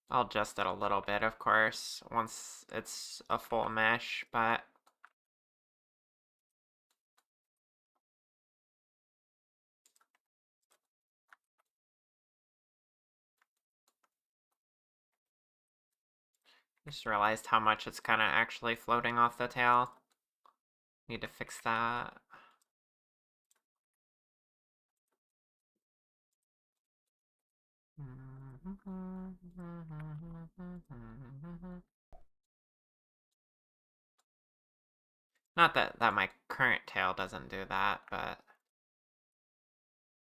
I'll adjust it a little bit, of course, once it's a full mesh, but just realized how much it's kind of actually floating off the tail. Need to fix that. Not that my current tail doesn't do that, but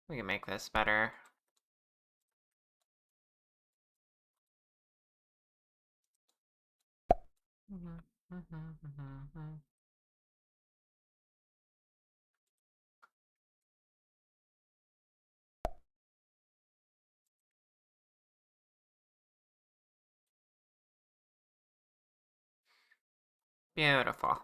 we can make this better. Beautiful.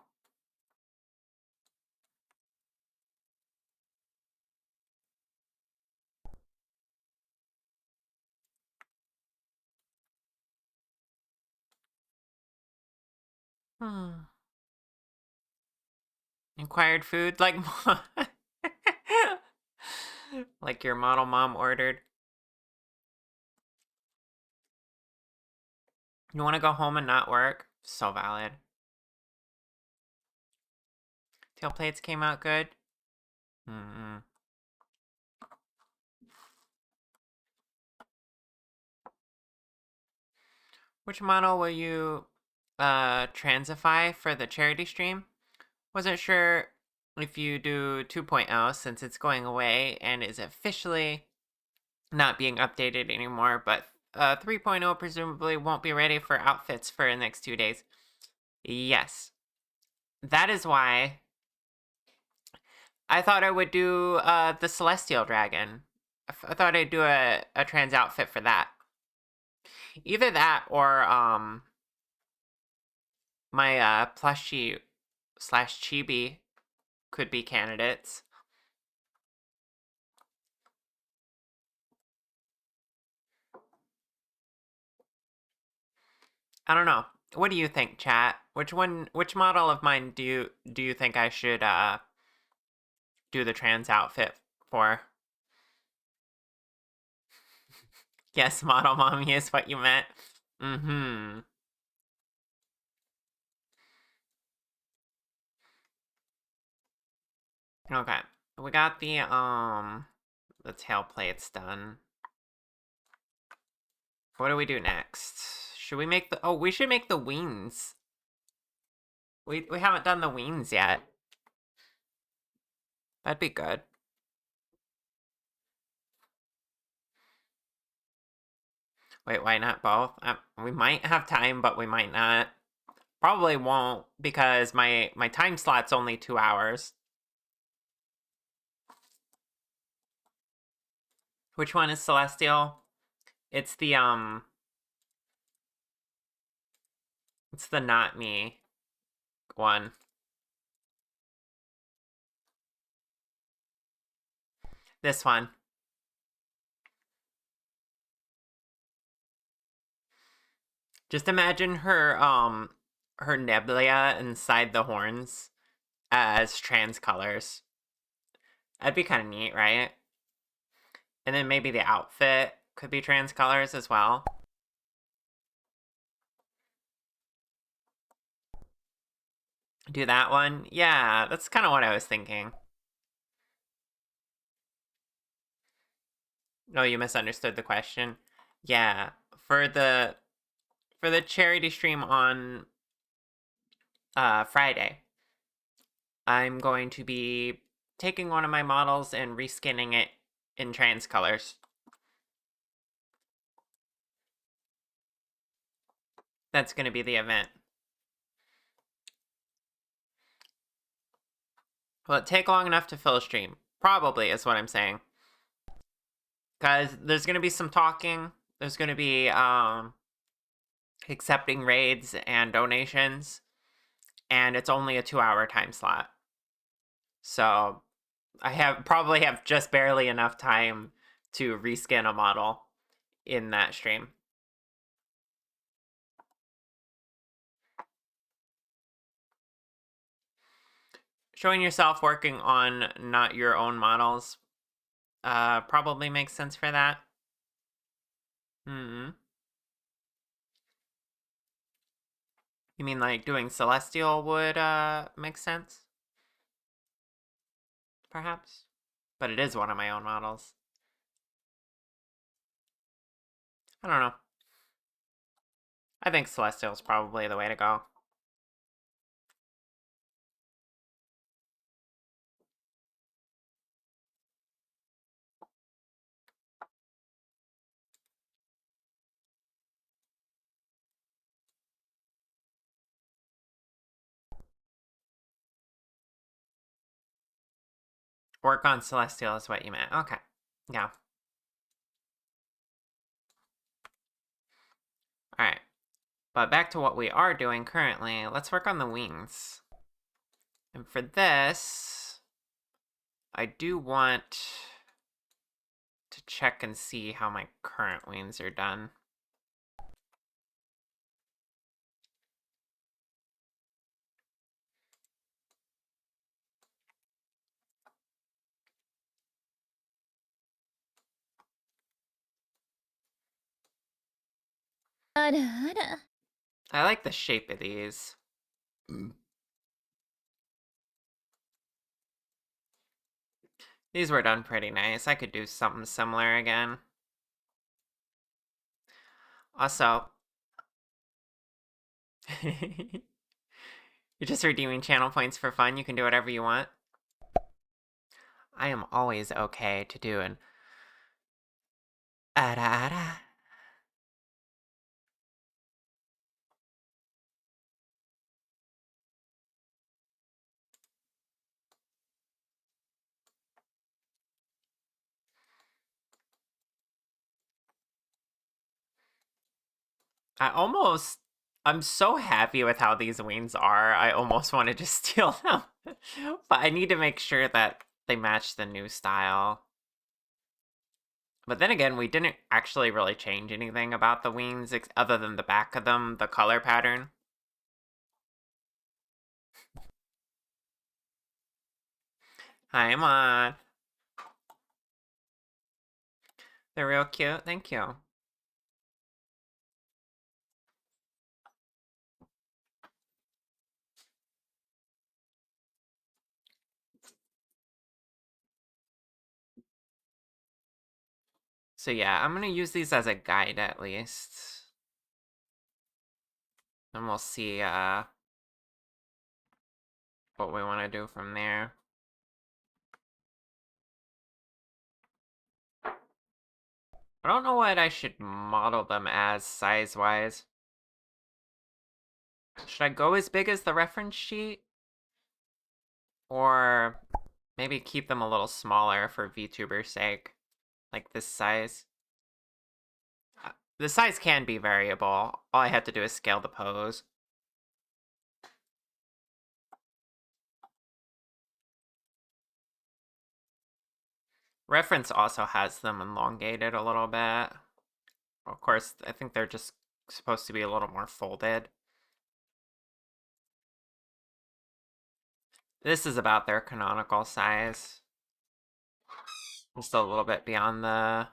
Inquired food like like your model mom ordered. You want to go home and not work? So valid. Tail plates came out good. Which model will you transify for the charity stream? Wasn't sure if you do 2.0 since it's going away and is officially not being updated anymore, but 3.0 presumably won't be ready for outfits for the next 2 days. Yes. That is why I thought I would do the Celestial Dragon. I thought I'd do a trans outfit for that. Either that or my plushie / chibi could be candidates. I don't know. What do you think, chat? Which model of mine do you think I should do the trans outfit for? Yes, model mommy is what you meant. Okay. We got the tail plates done. What do we do next? Should we make the we should make the wings. We haven't done the wings yet. That'd be good. Wait, why not both? We might have time, but we might not. Probably won't because my time slot's only 2 hours. Which one is Celestial? It's the it's the not me one. This one. Just imagine her her nebula inside the horns as trans colors. That'd be kind of neat, right? And then maybe the outfit could be trans colors as well. Do that one? Yeah, that's kind of what I was thinking. No, you misunderstood the question. Yeah, for the charity stream on Friday, I'm going to be taking one of my models and reskinning it in trans colors. That's going to be the event. Will it take long enough to fill a stream? Probably, is what I'm saying. Because there's going to be some talking. There's going to be accepting raids and donations. And it's only a 2-hour time slot. So I probably have just barely enough time to reskin a model in that stream. Showing yourself working on not your own models probably makes sense for that. Hmm. You mean like doing Celestial would make sense? Perhaps? But it is one of my own models. I don't know. I think Celestial is probably the way to go. Work on Celestial is what you meant. Okay. Yeah. Alright. But back to what we are doing currently. Let's work on the wings. And for this, I do want to check and see how my current wings are done. I like the shape of these. These were done pretty nice. I could do something similar again. Also, you're just redeeming channel points for fun. You can do whatever you want. I am always okay to do an ada ada. I'm so happy with how these wings are. I almost wanted to steal them. But I need to make sure that they match the new style. But then again, we didn't actually really change anything about the wings other than the back of them, the color pattern. Hi, Mon. They're real cute. Thank you. So yeah, I'm gonna use these as a guide at least. And we'll see what we want to do from there. I don't know what I should model them as size-wise. Should I go as big as the reference sheet? Or maybe keep them a little smaller for VTuber's sake? Like this size? The size can be variable. All I have to do is scale the pose. Reference also has them elongated a little bit. Of course, I think they're just supposed to be a little more folded. This is about their canonical size. I'm still a little bit beyond the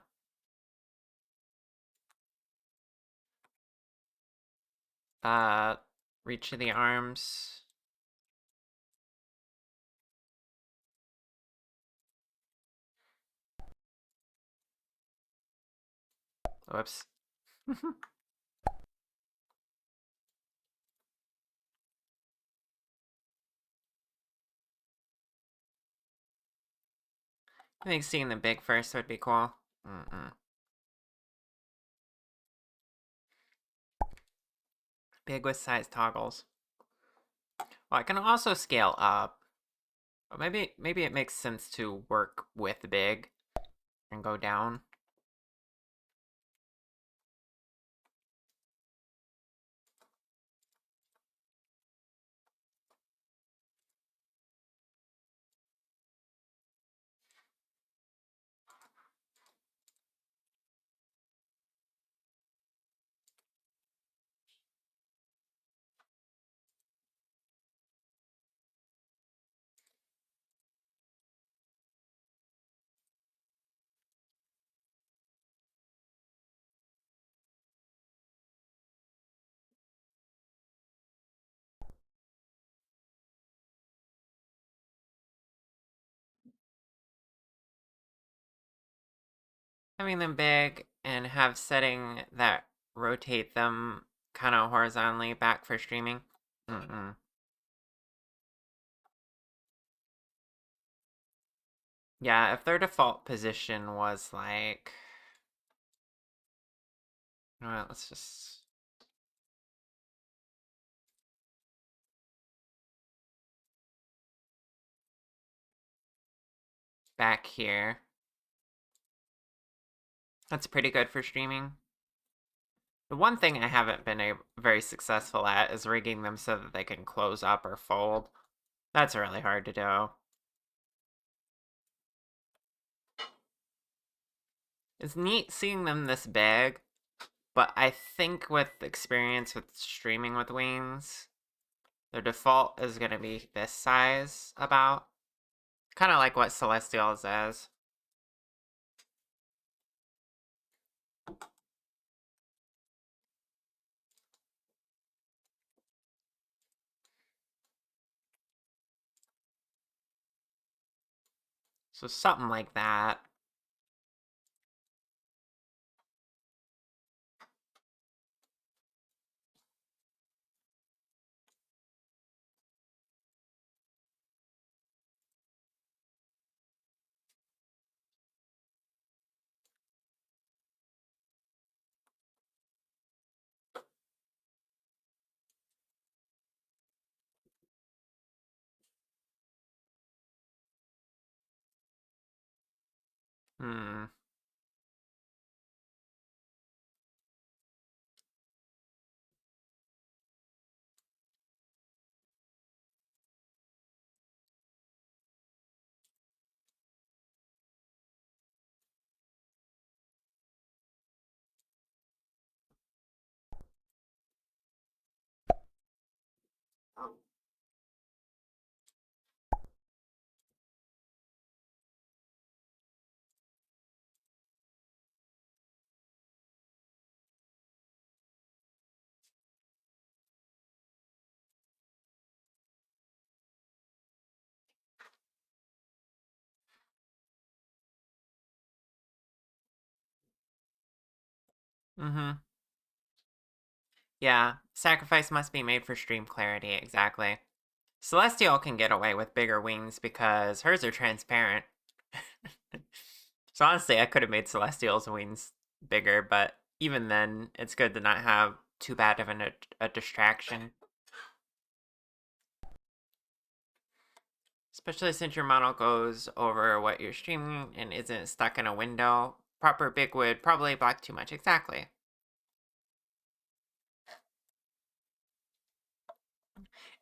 uh, reach of the arms. Whoops. I think seeing the big first would be cool. Mm-mm. Big with size toggles. Well, I can also scale up. But maybe it makes sense to work with big and go down. Having them big and have setting that rotate them kind of horizontally back for streaming. Mm-mm. Yeah, if their default position was like, you know what, let's just back here. That's pretty good for streaming. The one thing I haven't been very successful at is rigging them so that they can close up or fold. That's really hard to do. It's neat seeing them this big, but I think with experience with streaming with wings, their default is going to be this size about. Kind of like what Celestials is. So something like that. Hmm. Mm-hmm. Yeah, sacrifice must be made for stream clarity, exactly. Celestial can get away with bigger wings because hers are transparent. So honestly, I could have made Celestial's wings bigger, but even then, it's good to not have too bad of a distraction. Especially since your model goes over what you're streaming and isn't stuck in a window. Proper big would probably block too much, exactly.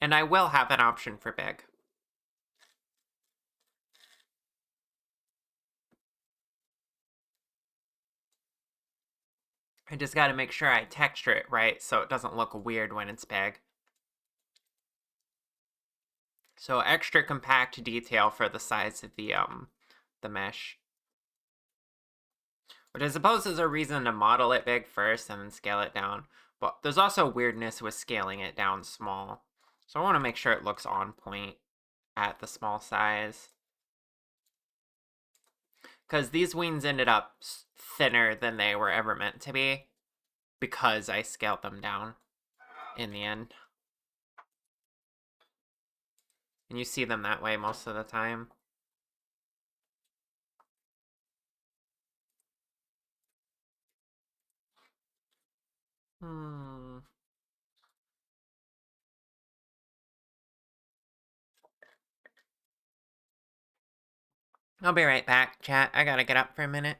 And I will have an option for big. I just gotta make sure I texture it right so it doesn't look weird when it's big. So extra compact detail for the size of the mesh. Which I suppose is a reason to model it big first and then scale it down. But there's also weirdness with scaling it down small. So I want to make sure it looks on point at the small size. Because these wings ended up thinner than they were ever meant to be because I scaled them down in the end. And you see them that way most of the time. I'll be right back, chat. I gotta get up for a minute.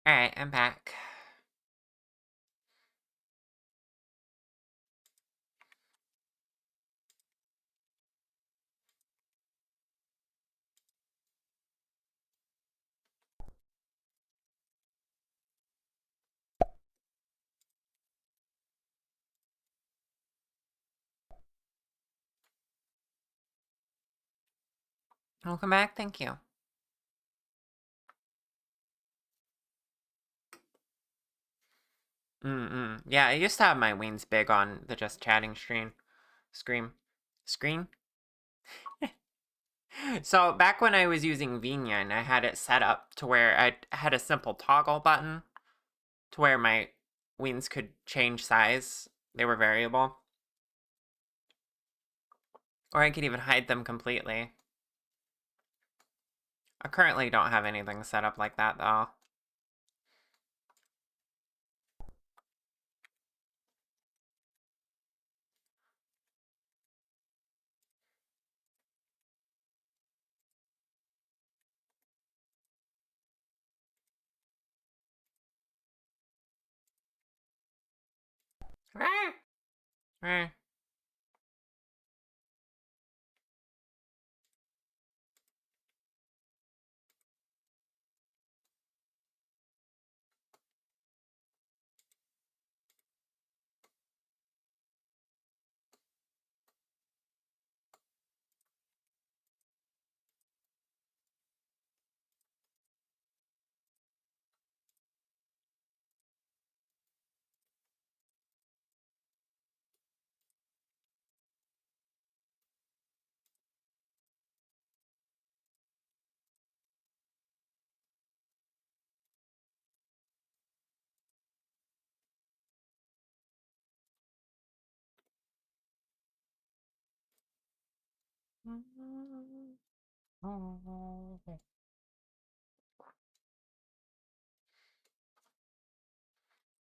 Alright, I'm back. Welcome back, thank you. Yeah, I used to have my wings big on the just chatting screen. Screen? So back when I was using Vinian, I had it set up to where I had a simple toggle button to where my wings could change size. They were variable. Or I could even hide them completely. I currently don't have anything set up like that though.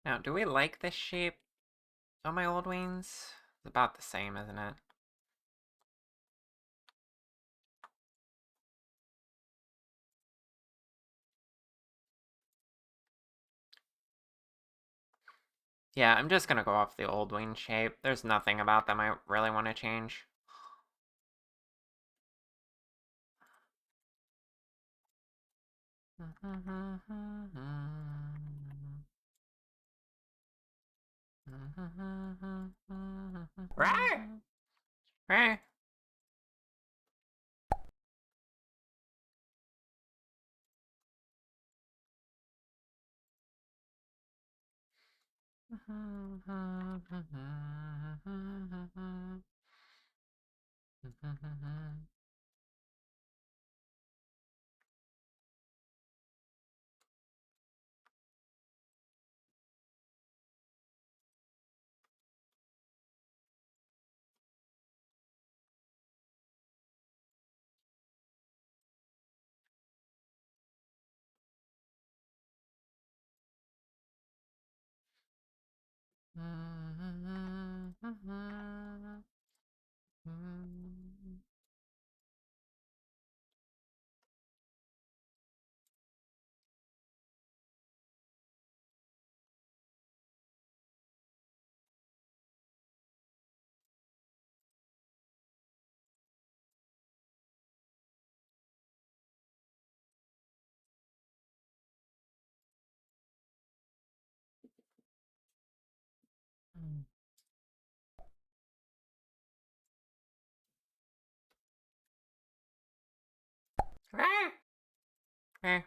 Now, do we like this shape on my old wings? It's about the same, isn't it? Yeah, I'm just gonna go off the old wing shape. There's nothing about them I really want to change. Right? Right? Okay.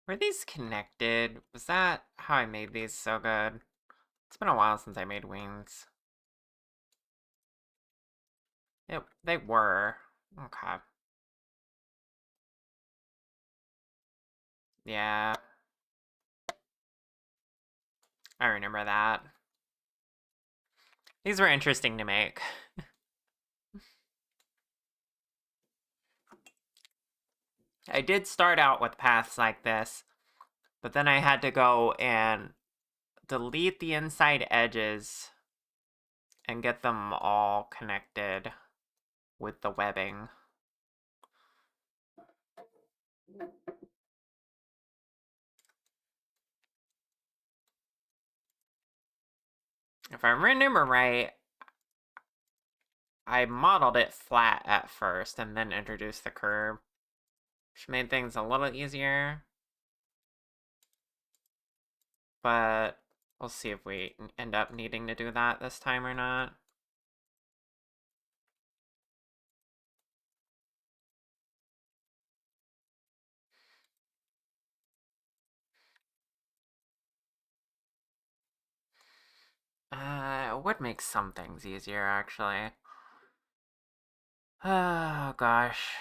Were these connected? Was that how I made these so good? It's been a while since I made wings. They were. Okay. Yeah. I remember that. These were interesting to make. I did start out with paths like this, but then I had to go and delete the inside edges and get them all connected with the webbing. If I remember right, I modeled it flat at first and then introduced the curve, which made things a little easier. but we'll see if we end up needing to do that this time or not. It would make some things easier, actually. Oh, gosh.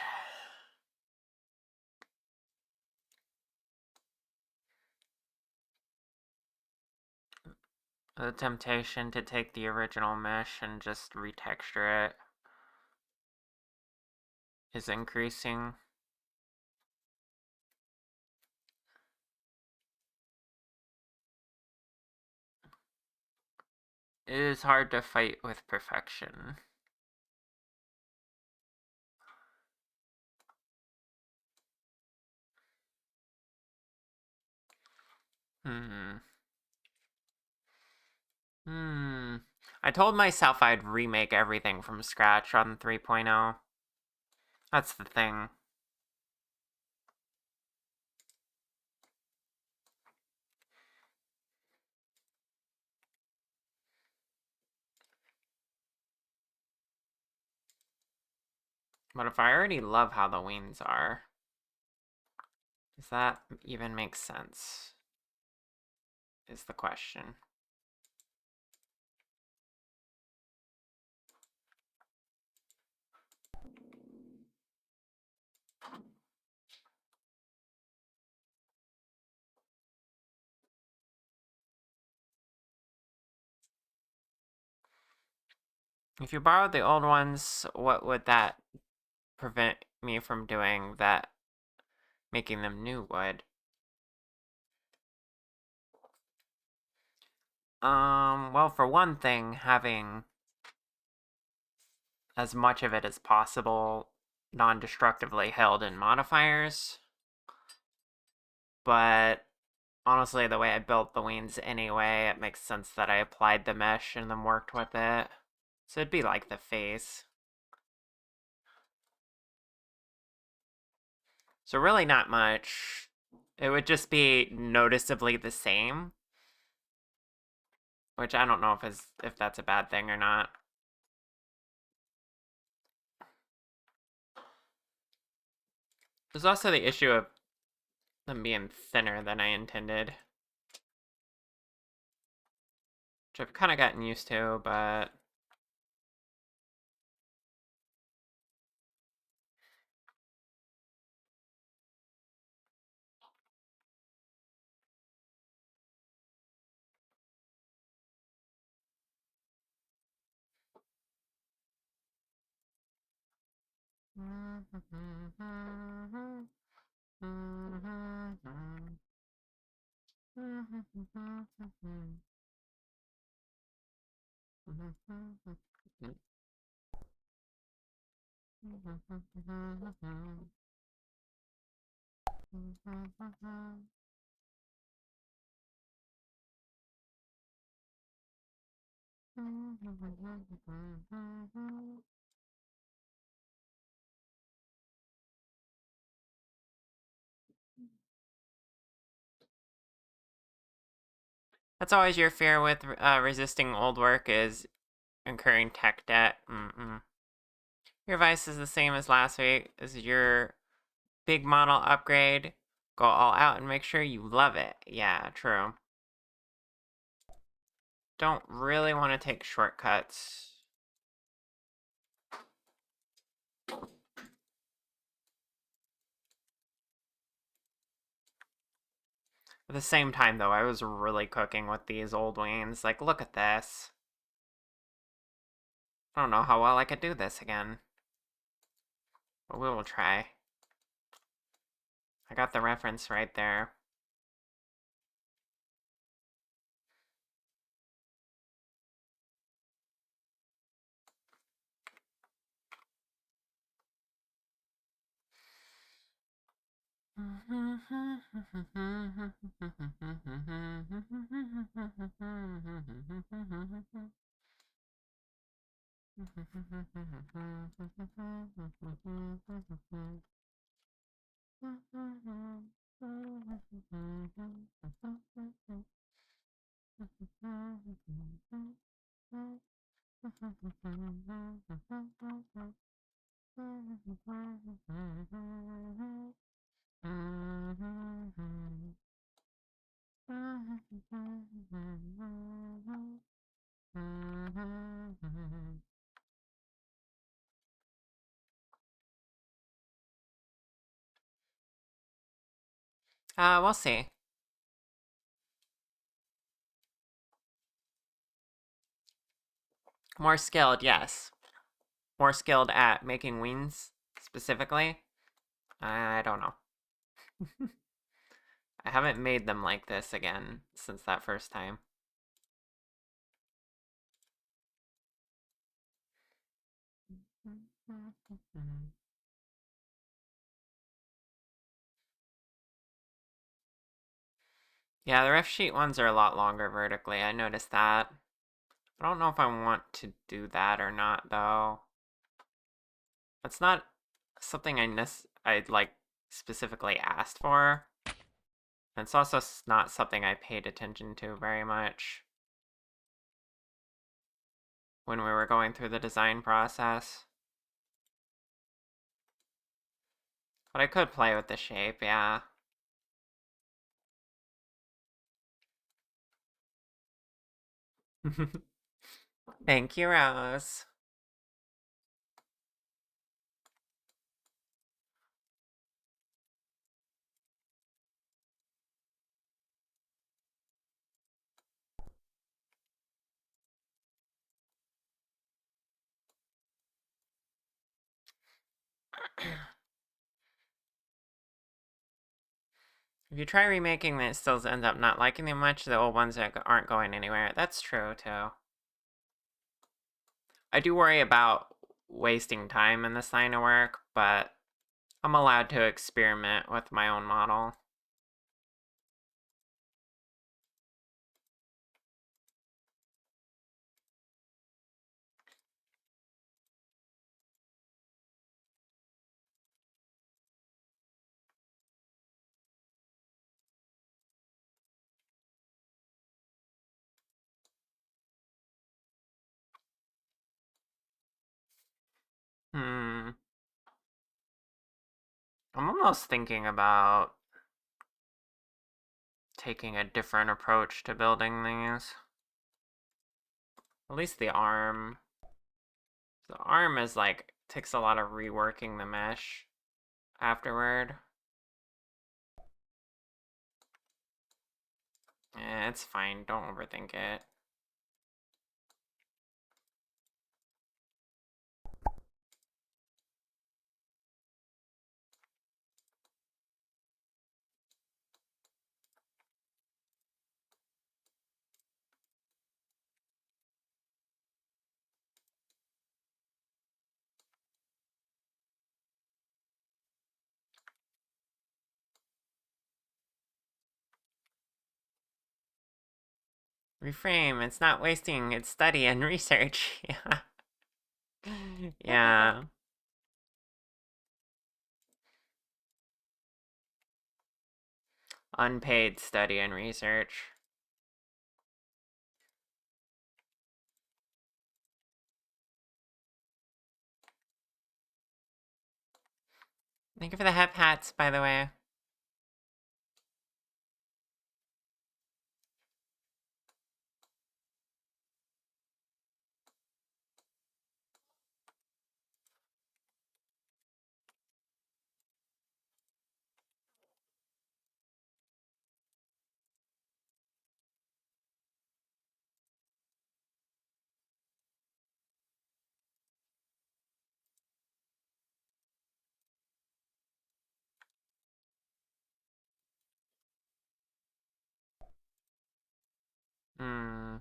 The temptation to take the original mesh and just retexture it is increasing. It is hard to fight with perfection. I told myself I'd remake everything from scratch on 3.0. That's the thing. But if I already love how the wings are, does that even make sense? Is the question. If you borrowed the old ones, what would that prevent me from doing that making them new would? Well, for one thing, having as much of it as possible non-destructively held in modifiers. But honestly, the way I built the wings anyway, it makes sense that I applied the mesh and then worked with it. So it'd be like the face. So really not much. It would just be noticeably the same. Which I don't know if that's a bad thing or not. There's also the issue of them being thinner than I intended. Which I've kind of gotten used to, but... That's always your fear with resisting old work is incurring tech debt. Your advice is the same as last week. This is your big model upgrade. Go all out and make sure you love it. Yeah, true. Don't really want to take shortcuts. At the same time, though, I was really cooking with these old wings. Like, look at this. I don't know how well I could do this again. But we will try. I got the reference right there. We'll see. More skilled, yes. More skilled at making wings, specifically. I don't know. I haven't made them like this again since that first time. Yeah, the ref sheet ones are a lot longer vertically. I noticed that. I don't know if I want to do that or not, though. That's not something I like specifically asked for. And it's also not something I paid attention to very much when we were going through the design process. But I could play with the shape, yeah. Thank you, Rose. If you try remaking it, it still ends up not liking them much. The old ones aren't going anywhere. That's true, too. I do worry about wasting time in this line of work, but I'm allowed to experiment with my own model. Hmm. I'm almost thinking about taking a different approach to building these. At least the arm. The arm is like, takes a lot of reworking the mesh afterward. It's fine, don't overthink it. Reframe, it's not wasting, it's study and research. Yeah. Yeah. Unpaid study and research. Thank you for the hats, by the way. Hmm.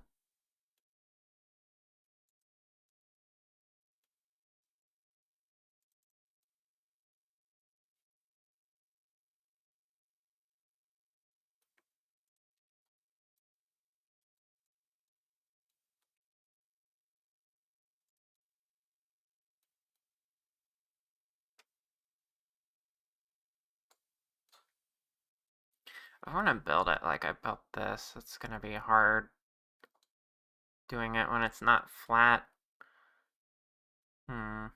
I want to build it like I built this. It's gonna be hard doing it when it's not flat. Because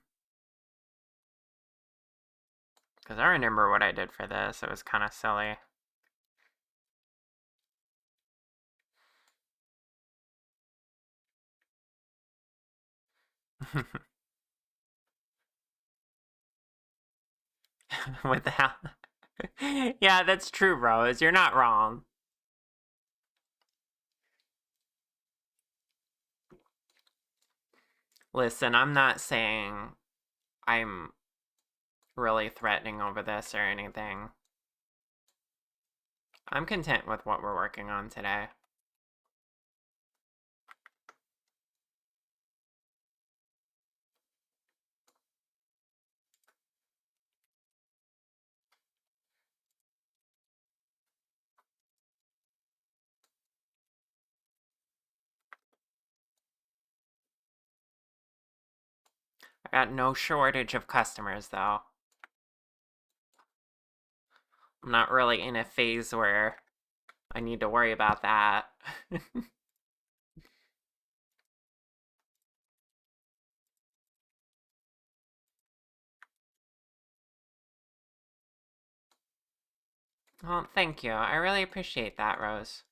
I remember what I did for this. It was kind of silly. Without... Yeah, that's true, Rose. You're not wrong. Listen, I'm not saying I'm really threatening over this or anything. I'm content with what we're working on today. I got no shortage of customers, though. I'm not really in a phase where I need to worry about that. Well, thank you. I really appreciate that, Rose.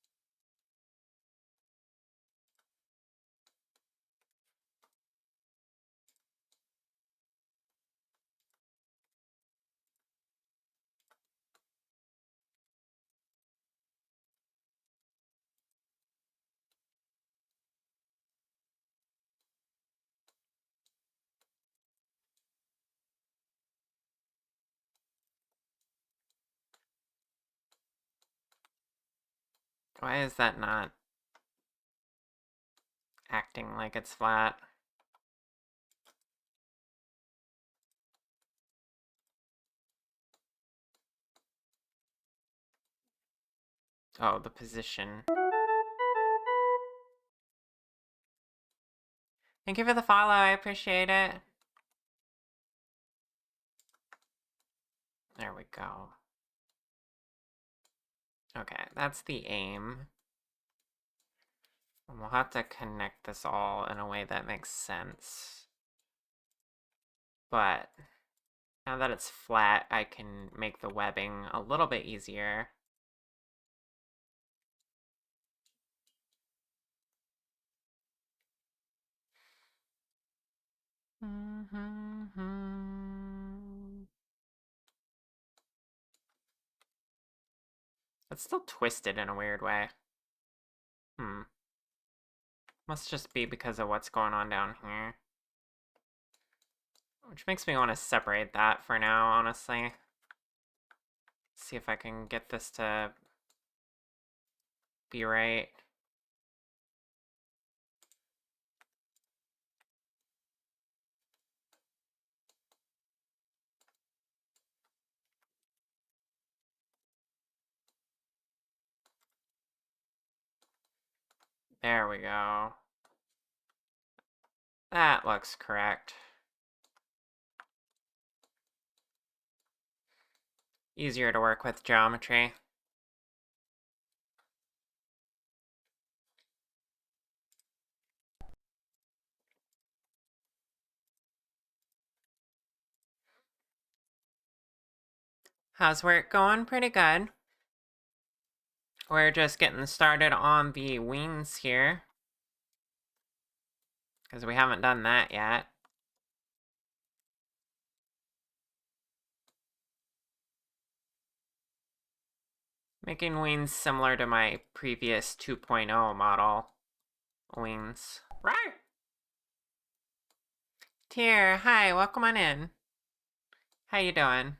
Why is that not acting like it's flat? Oh, the position. Thank you for the follow. I appreciate it. There we go. Okay, that's the aim. And we'll have to connect this all in a way that makes sense. But now that it's flat, I can make the webbing a little bit easier. It's still twisted in a weird way. Must just be because of what's going on down here. Which makes me want to separate that for now, honestly. See if I can get this to be right. There we go. That looks correct. Easier to work with geometry. How's work going? Pretty good. We're just getting started on the wings here, because we haven't done that yet. Making wings similar to my previous 2.0 model wings. Rawr! Tier, hi, welcome on in. How you doing?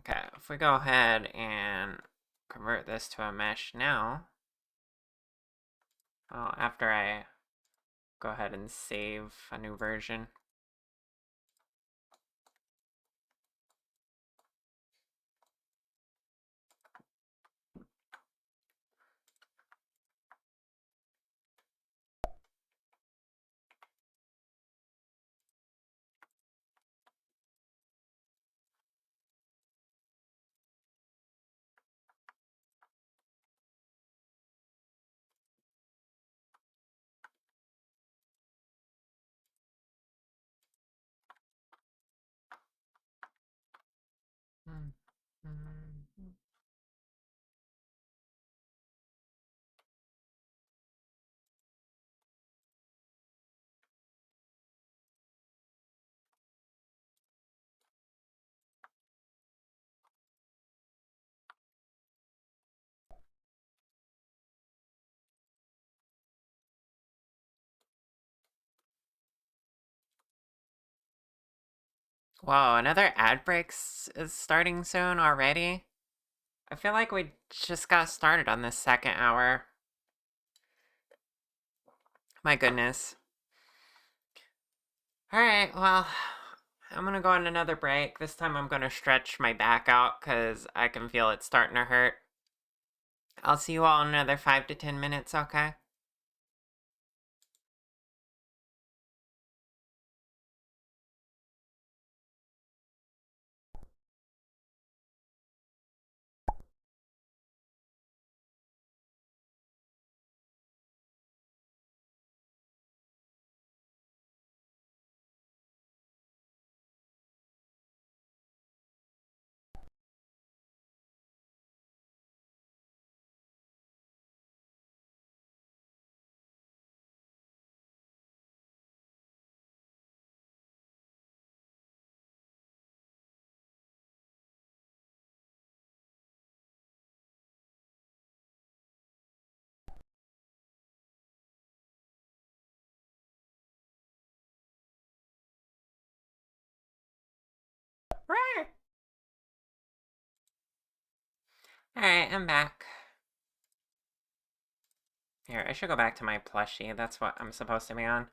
Okay, if we go ahead and convert this to a mesh now, well, after I go ahead and save a new version. Whoa, another ad breaks is starting soon already? I feel like we just got started on this second hour. My goodness. Alright, well, I'm gonna go on another break. This time I'm gonna stretch my back out because I can feel it starting to hurt. I'll see you all in another 5 to 10 minutes, okay? Alright, I'm back. Here, I should go back to my plushie. That's what I'm supposed to be on.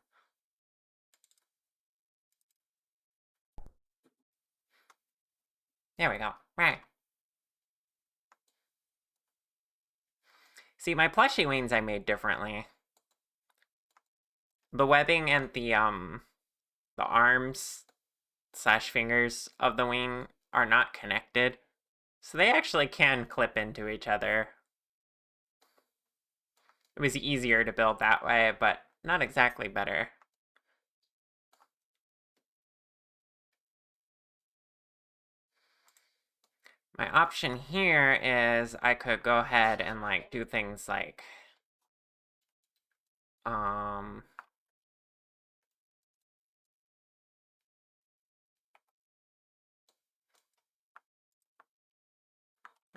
There we go. Right. See, my plushie wings I made differently. The webbing and the arms slash fingers of the wing are not connected. So they actually can clip into each other. It was easier to build that way, but not exactly better. My option here is I could go ahead and like do things like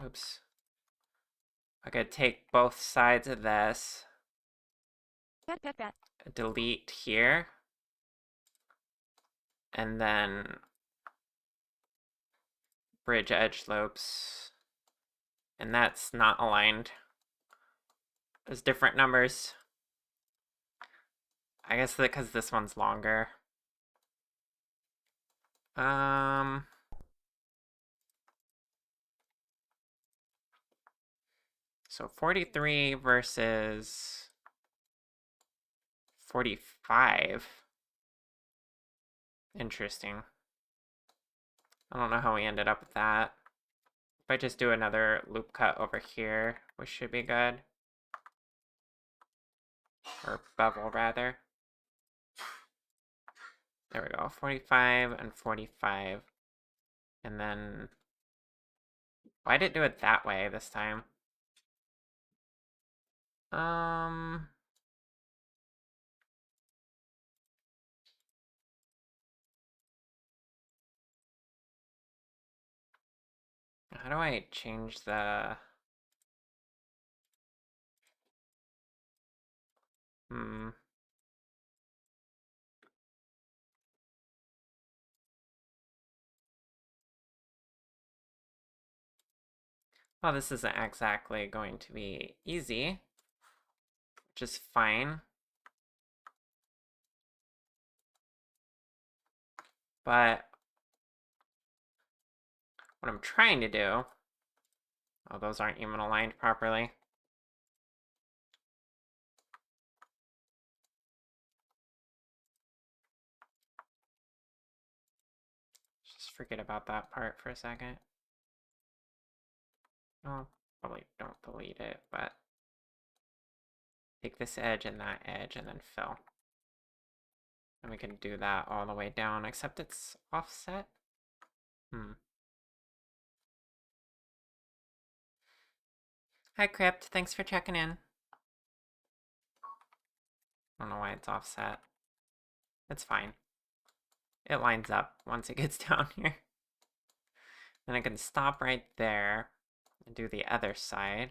oops. I could take both sides of this, delete here, and then bridge edge loops, and that's not aligned. There's different numbers. I guess because this one's longer. So 43 versus 45. Interesting. I don't know how we ended up with that. If I just do another loop cut over here, which should be good. Or bevel, rather. There we go. 45 and 45. And then... why did it do it that way this time? How do I change the... Well, this isn't exactly going to be easy, which is fine. But what I'm trying to do... oh, those aren't even aligned properly. Just forget about that part for a second. Oh, probably don't delete it, but take this edge and that edge and then fill. And we can do that all the way down, except it's offset. Hi, Crypt. Thanks for checking in. I don't know why it's offset. It's fine. It lines up once it gets down here. Then I can stop right there and do the other side.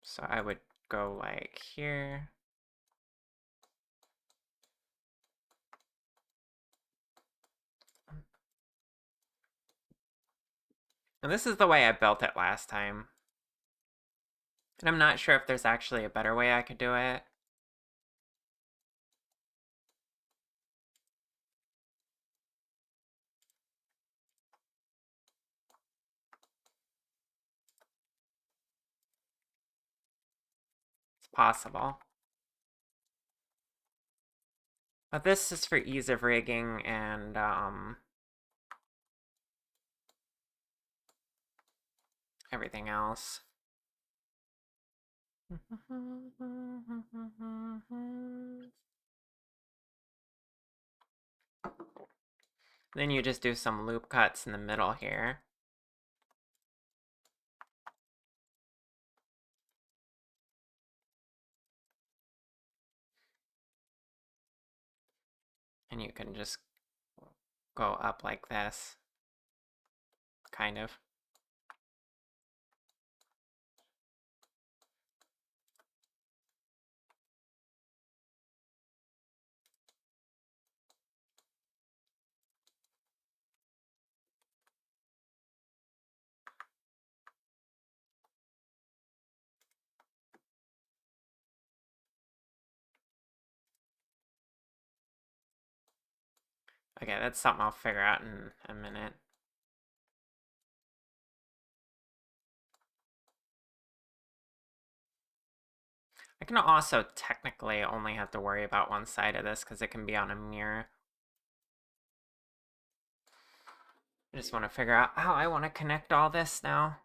So I would go like here. And this is the way I built it last time. And I'm not sure if there's actually a better way I could do it. It's possible. But this is for ease of rigging and everything else. Then you just do some loop cuts in the middle here. And you can just go up like this. Kind of. Okay, that's something I'll figure out in a minute. I can also technically only have to worry about one side of this because it can be on a mirror. I just want to figure out how I want to connect all this now.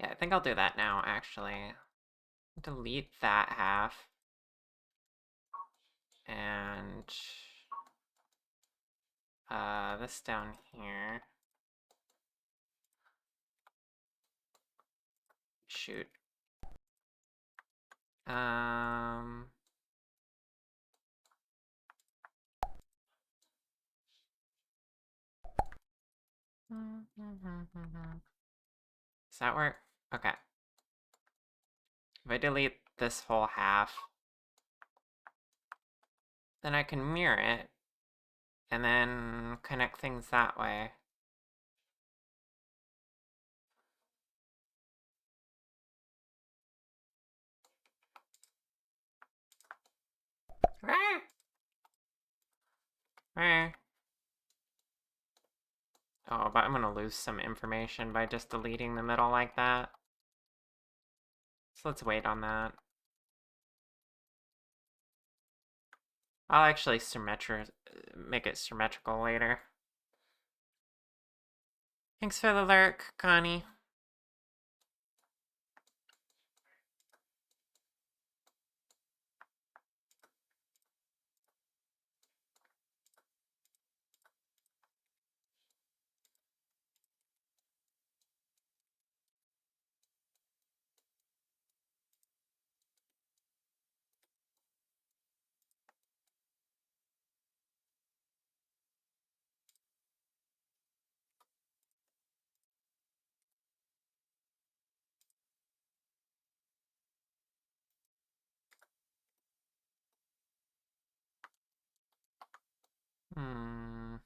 Yeah, I think I'll do that now, actually. Delete that half. And this down here. Shoot. Does that work? Okay. If I delete this whole half, then I can mirror it and then connect things that way. Oh, but I'm gonna lose some information by just deleting the middle like that. So let's wait on that. I'll actually make it symmetrical later. Thanks for the lurk, Connie. Hmm.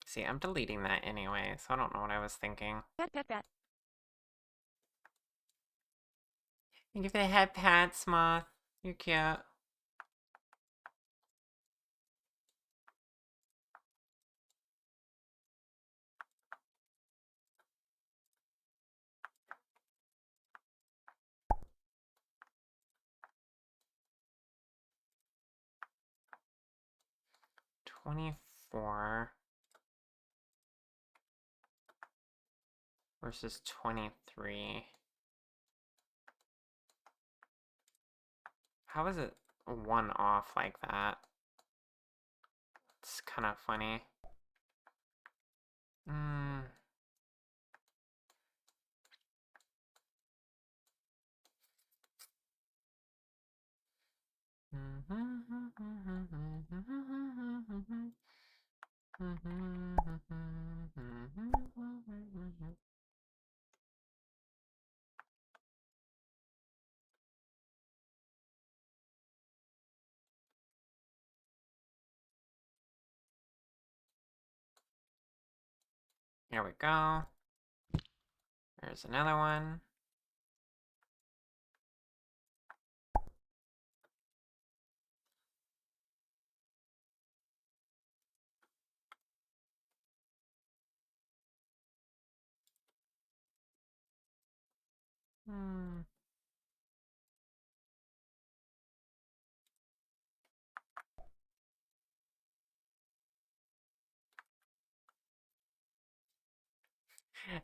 See, I'm deleting that anyway, so I don't know what I was thinking. Thank you for the head pats, Moth. You're cute. $24 versus 23. How is it one off like that? It's kind of funny. Here we go. There's another one.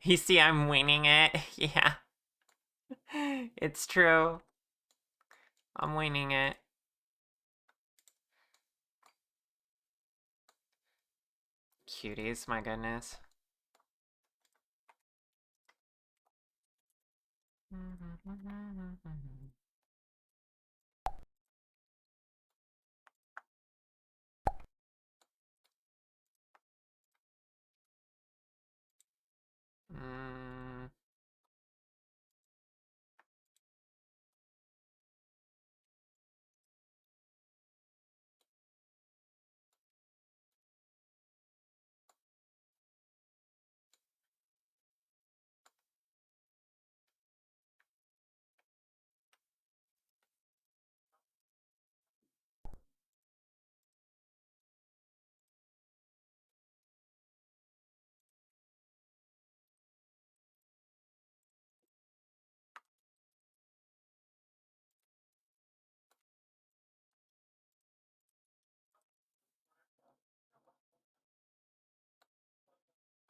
You see, I'm winging it. Yeah. It's true. I'm winging it. Cuties, my goodness.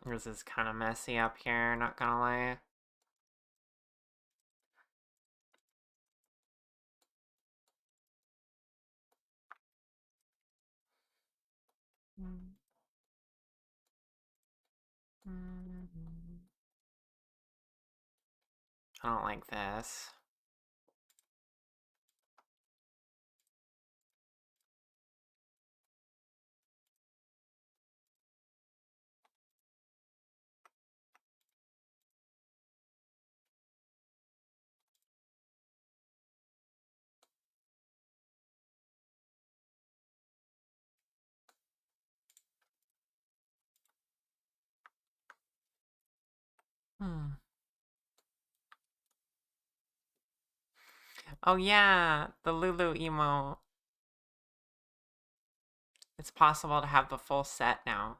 This is kind of messy up here, not gonna lie. I don't like this. Oh yeah, the Lulu emo. It's possible to have the full set now.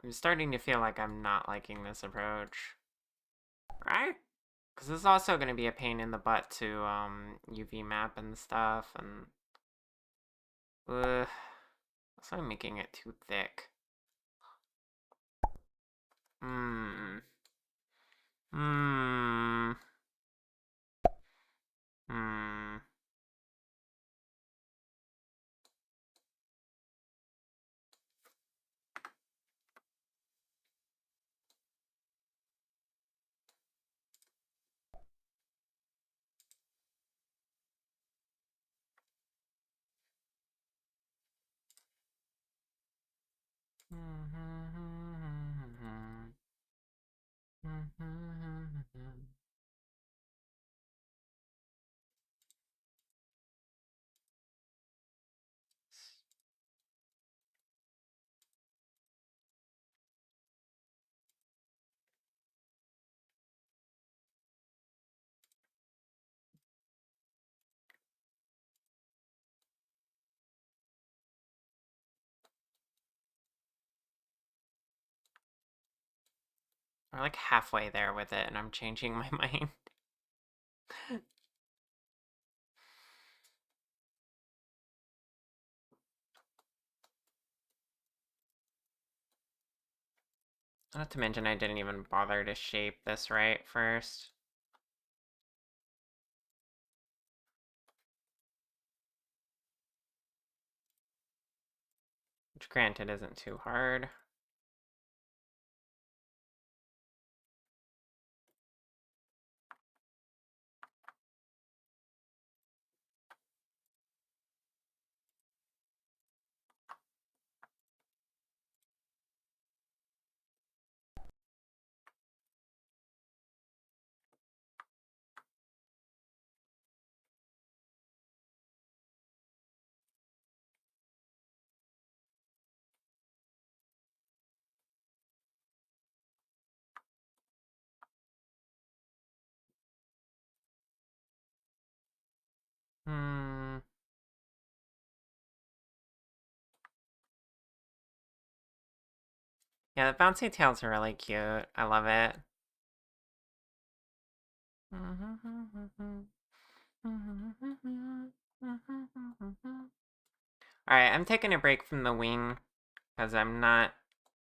I'm starting to feel like I'm not liking this approach. Right? Because this is also going to be a pain in the butt to UV map and stuff, and also I'm making it too thick. Hmm. Hmm. Hmm. We're like halfway there with it, and I'm changing my mind. Not to mention I didn't even bother to shape this right first. Which granted isn't too hard. Hmm. Yeah, the bouncy tails are really cute. I love it. Alright, I'm taking a break from the wing because I'm not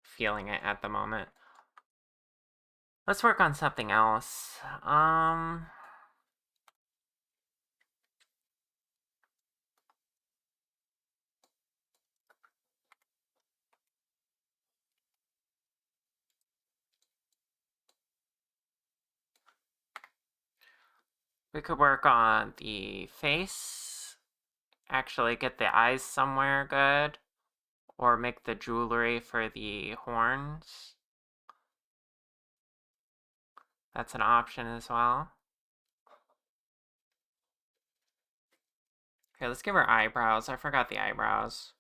feeling it at the moment. Let's work on something else. We could work on the face. Actually get the eyes somewhere good. Or make the jewelry for the horns. That's an option as well. Okay, let's give her eyebrows. I forgot the eyebrows.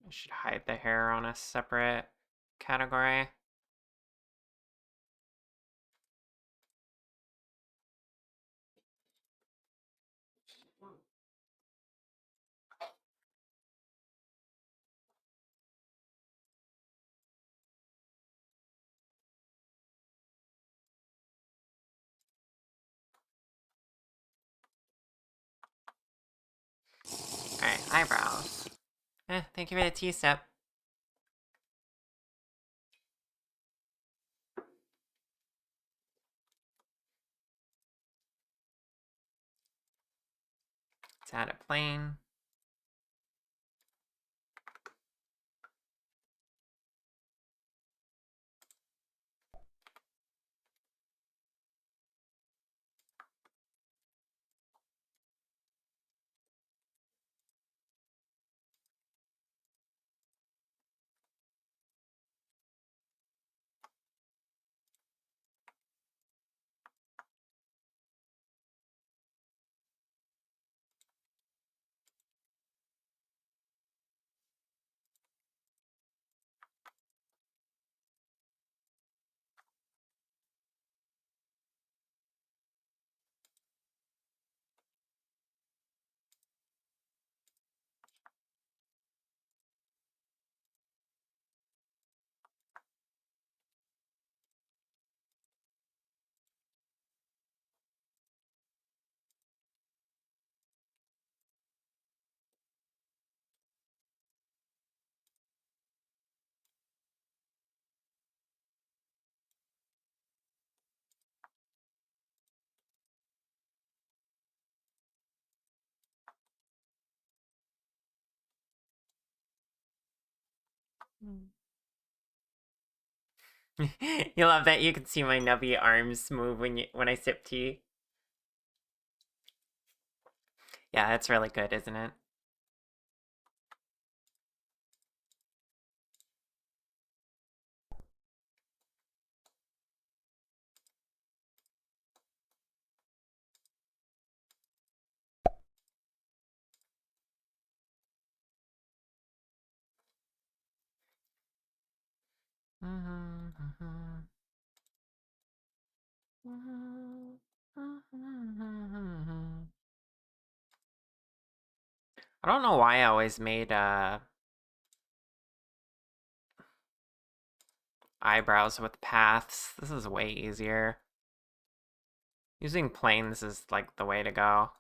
I should hide the hair on a separate category. Alright, eyebrows. Thank you for the T-step. Let's add a plane. You love that you can see my nubby arms move when I sip tea. Yeah, that's really good, isn't it? I don't know why I always made eyebrows with paths. This is way easier. Using planes is like the way to go.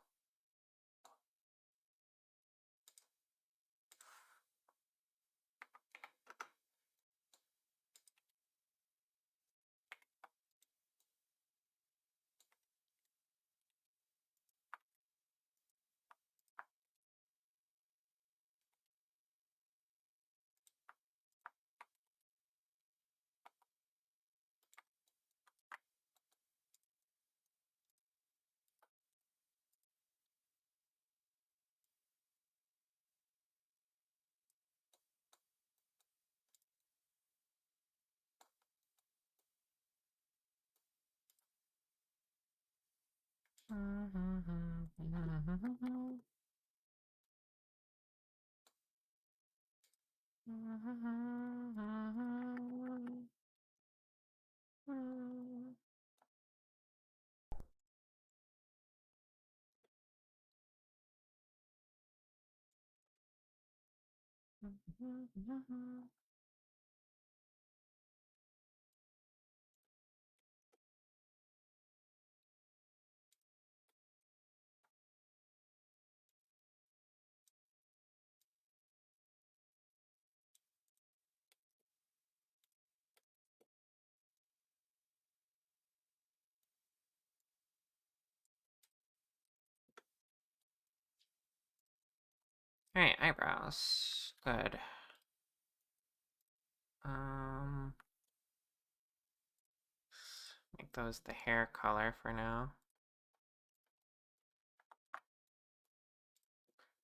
Alright, eyebrows. Good. Make those the hair color for now.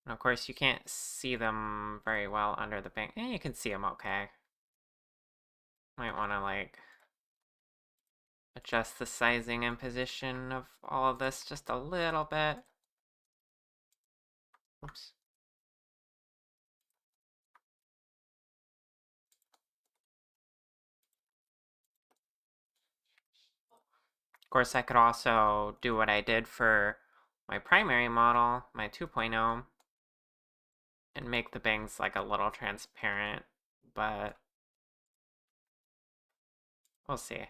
And of course, you can't see them very well under the bank. You can see them okay. Might want to, like, adjust the sizing and position of all of this just a little bit. Oops. Of course, I could also do what I did for my primary model, my 2.0, and make the bangs like a little transparent, but we'll see.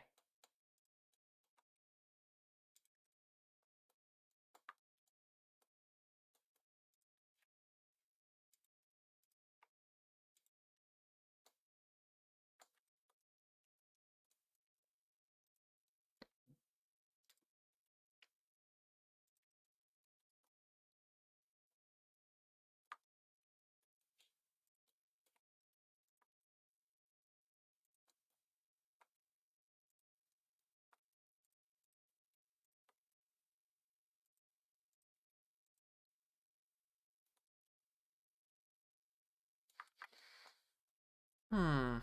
Hmm.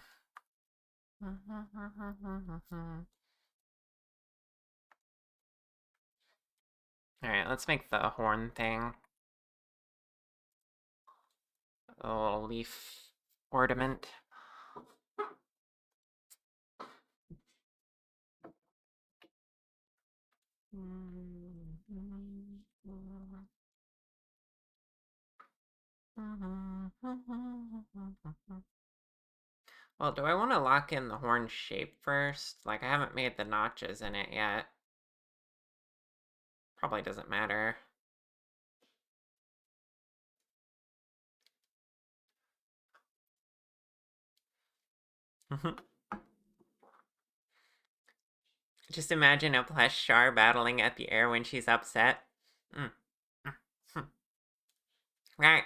Alright, let's make the horn thing a little leaf ornament. Well, do I want to lock in the horn shape first? Like, I haven't made the notches in it yet. Probably doesn't matter. Just imagine a plush Char battling at the air when she's upset. Right.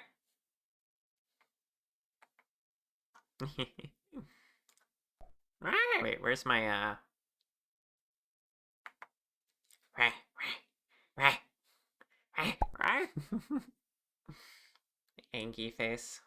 Wait, where's my Angie face?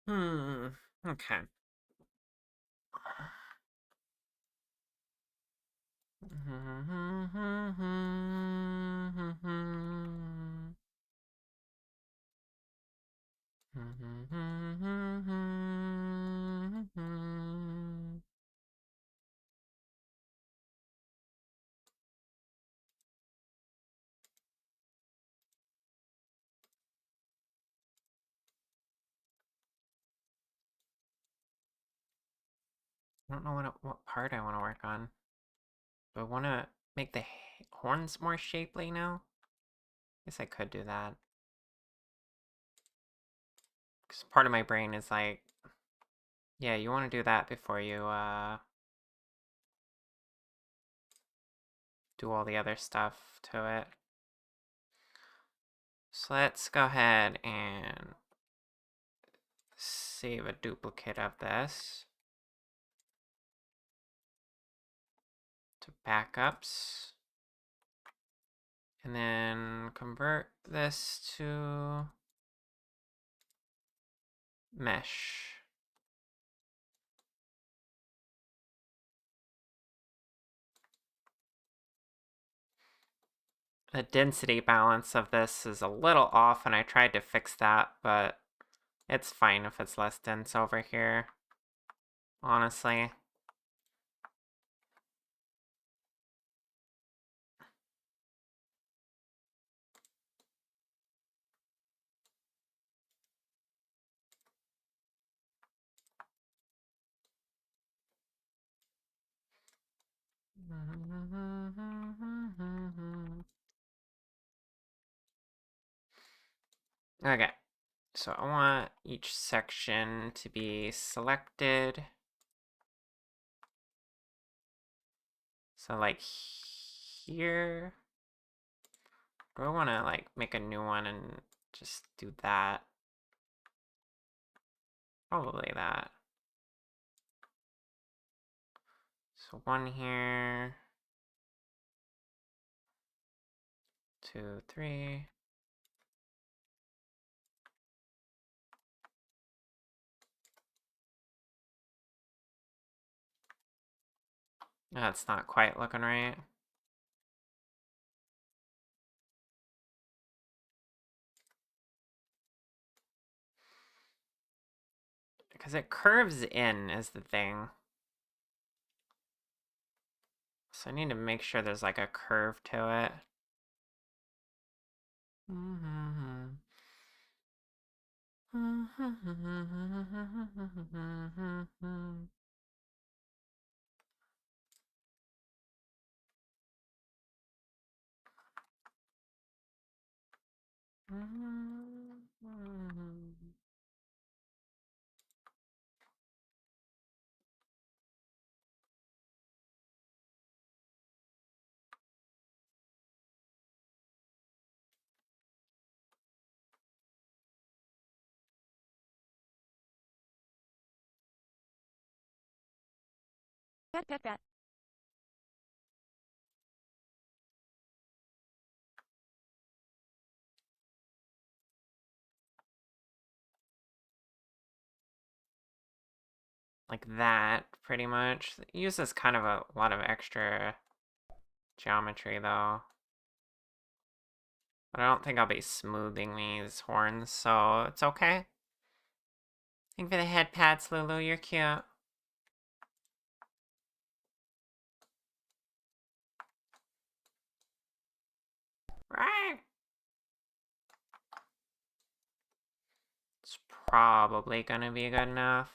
Okay. I don't know what part I want to work on. Do I want to make the horns more shapely now? Guess I could do that. Because part of my brain is like, yeah, you want to do that before you do all the other stuff to it. So let's go ahead and save a duplicate of this to backups. And then convert this to mesh. The density balance of this is a little off, and I tried to fix that, but it's fine if it's less dense over here, honestly. Okay, so I want each section to be selected. So like here, do I want to like make a new one and just do that? Probably that. So one here, 2, 3. That's not quite looking right. Because it curves in is the thing. So I need to make sure there's like a curve to it. Like that, pretty much. It uses kind of a lot of extra geometry, though. But I don't think I'll be smoothing these horns, so it's okay. Thank you for the head pats, Lulu. You're cute. Right. It's probably gonna be good enough.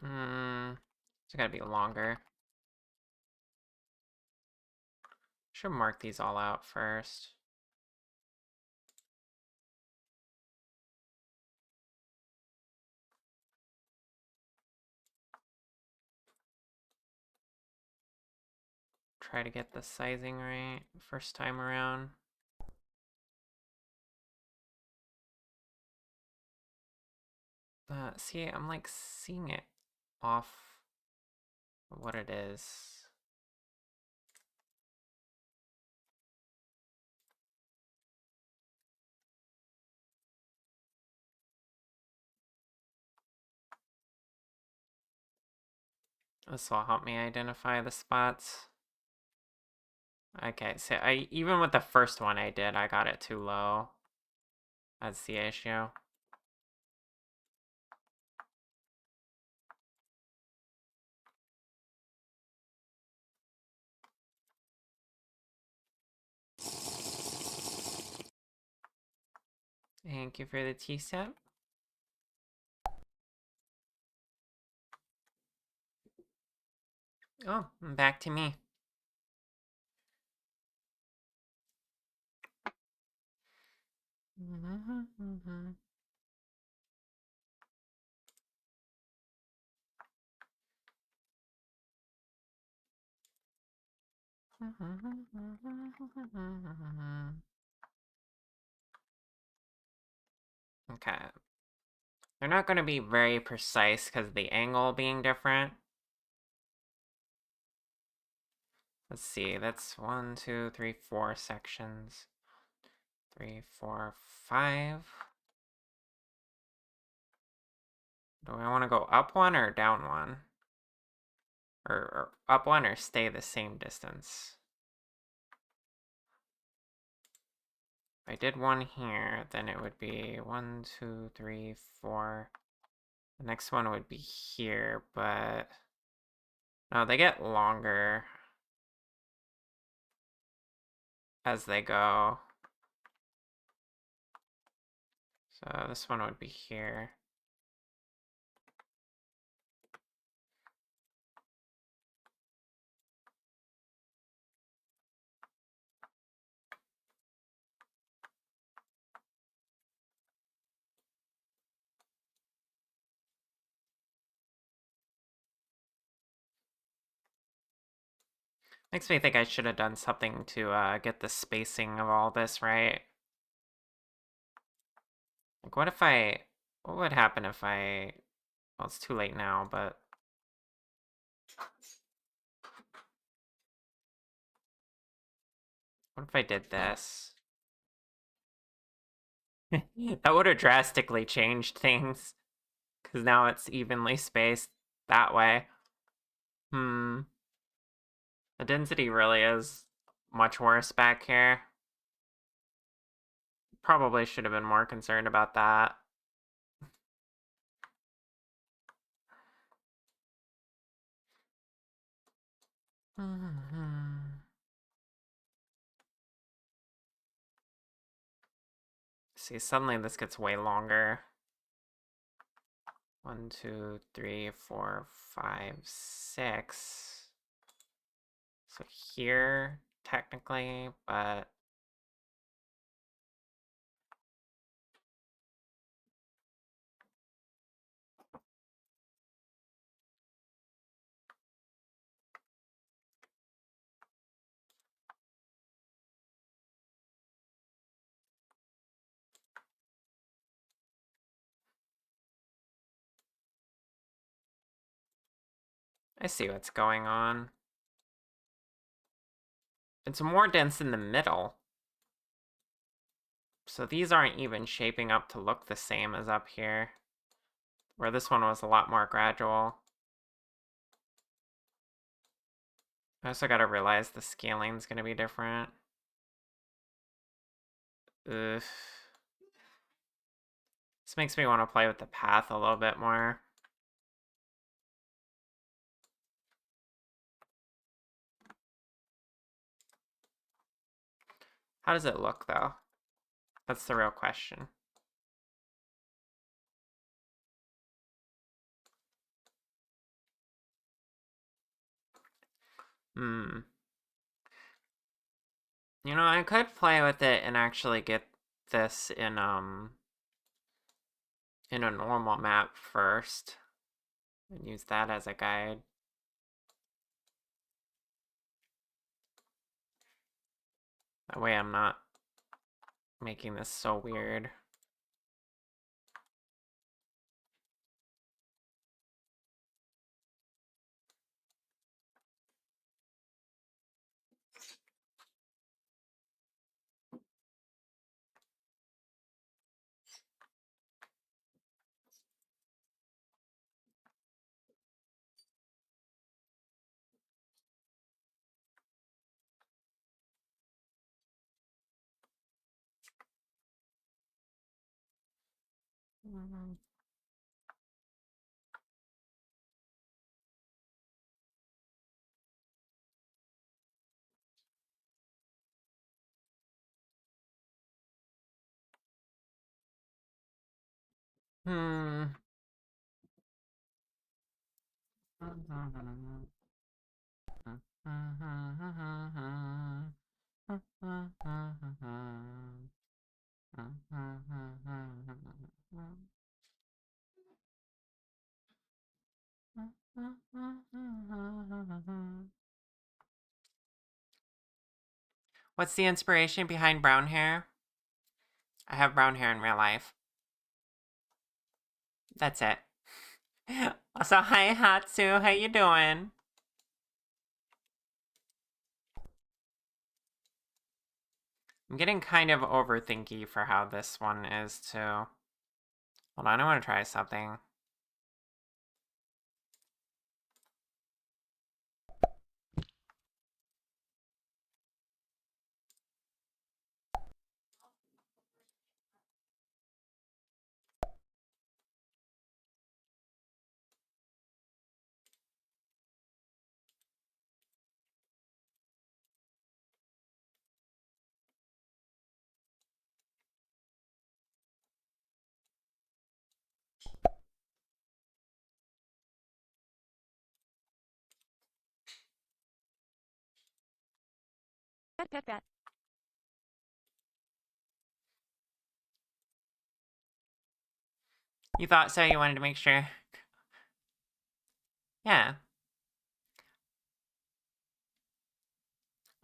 It's gotta be longer. Should mark these all out first. Try to get the sizing right first time around. See, I'm like seeing it off what it is. This will help me identify the spots. Okay, so even with the first one I did, I got it too low. That's the issue. Thank you for the tea set. Oh, back to me. Okay. They're not going to be very precise because of the angle being different. Let's see, that's 1, 2, 3, 4 sections. 3, 4, 5. Do I want to go up one or down one? Or up one or stay the same distance? If I did one here, then it would be 1, 2, 3, 4. The next one would be here, but no, they get longer as they go. So this one would be here. Makes me think I should have done something to get the spacing of all this right. Like, what would happen if well, it's too late now, but what if I did this? That would have drastically changed things, because now it's evenly spaced that way. The density really is much worse back here. Probably should have been more concerned about that. See, suddenly this gets way longer. 1, 2, 3, 4, 5, 6. So here, technically, but I see what's going on. It's more dense in the middle. So these aren't even shaping up to look the same as up here, where this one was a lot more gradual. I also gotta realize the scaling's gonna be different. Ugh. This makes me want to play with the path a little bit more. How does it look, though? That's the real question. Hmm. You know, I could play with it and actually get this in a normal map first and use that as a guide. That way I'm not making this so weird. Hmm. What's the inspiration behind brown hair? I have brown hair in real life. That's it. Also, hi Hatsu, how you doing? I'm getting kind of overthinky for how this one is too. Hold on, I want to try something. You thought so? You wanted to make sure? Yeah.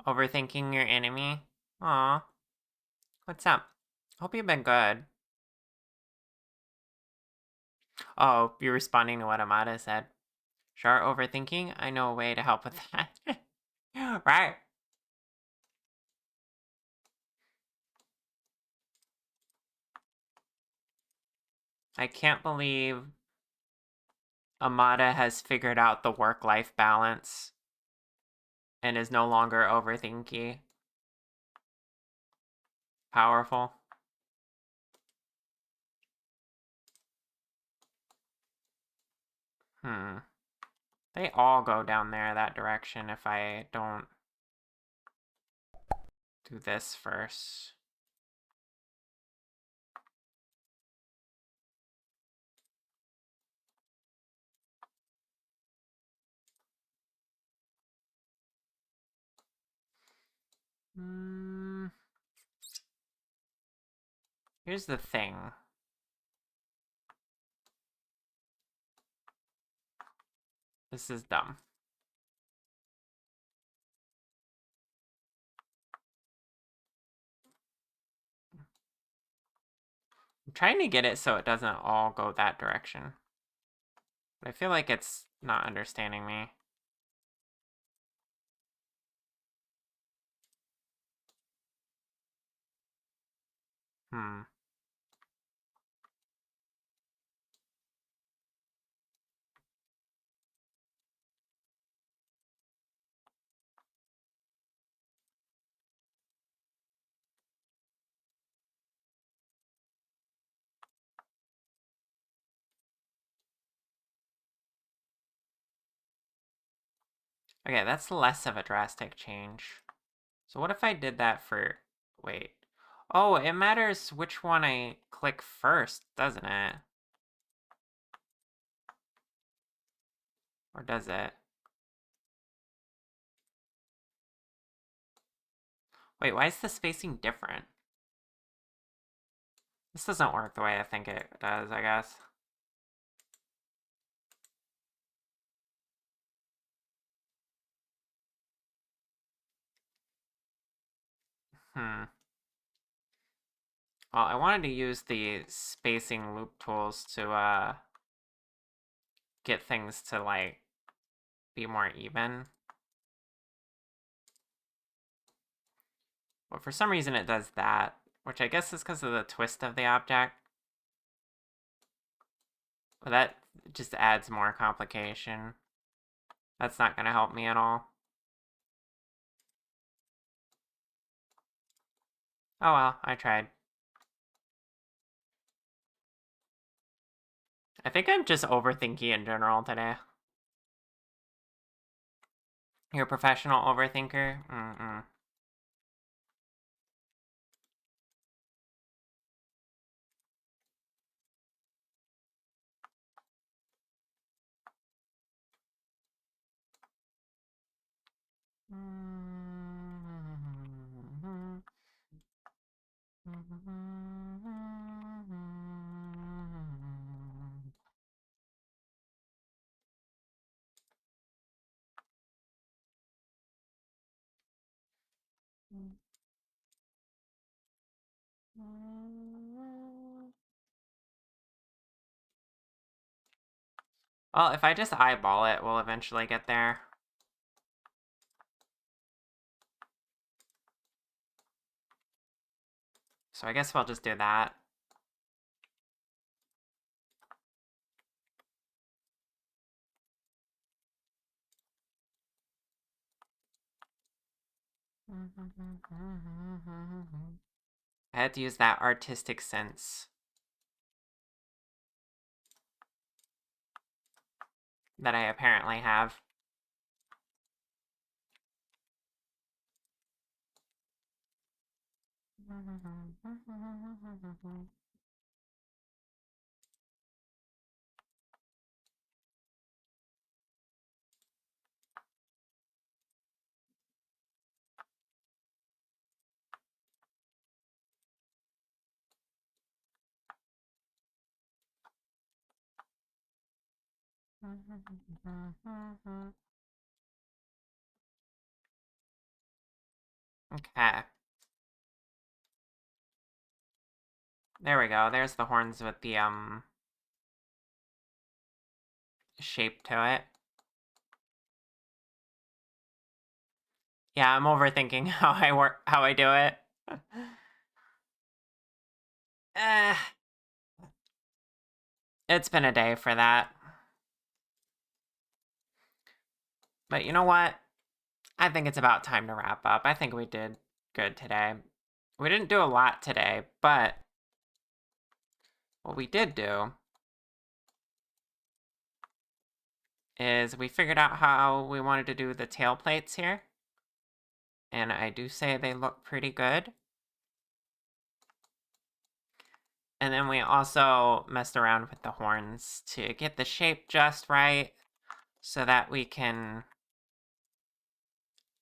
Overthinking your enemy? Aw. What's up? Hope you've been good. Oh, you're responding to what Amada said. Char overthinking? I know a way to help with that. Right. I can't believe Amada has figured out the work-life balance and is no longer overthinky. Powerful. They all go down there that direction if I don't do this first. Here's the thing. This is dumb. I'm trying to get it so it doesn't all go that direction. But I feel like it's not understanding me. Okay, that's less of a drastic change. So what if I did that for... Wait. Oh, it matters which one I click first, doesn't it? Or does it? Wait, why is the spacing different? This doesn't work the way I think it does, I guess. Well, I wanted to use the spacing loop tools to get things to like be more even. But for some reason it does that, which I guess is because of the twist of the object. But that just adds more complication. That's not going to help me at all. Oh well, I tried. I think I'm just overthinking in general today. You're a professional overthinker? Well, if I just eyeball it, we'll eventually get there. So I guess we'll just do that. I had to use that artistic sense that I apparently have. Okay. There we go. There's the horns with the, shape to it. Yeah, I'm overthinking how I do it. eh, it's been a day for that. But you know what? I think it's about time to wrap up. I think we did good today. We didn't do a lot today, but what we did do is we figured out how we wanted to do the tail plates here. And I do say they look pretty good. And then we also messed around with the horns to get the shape just right so that we can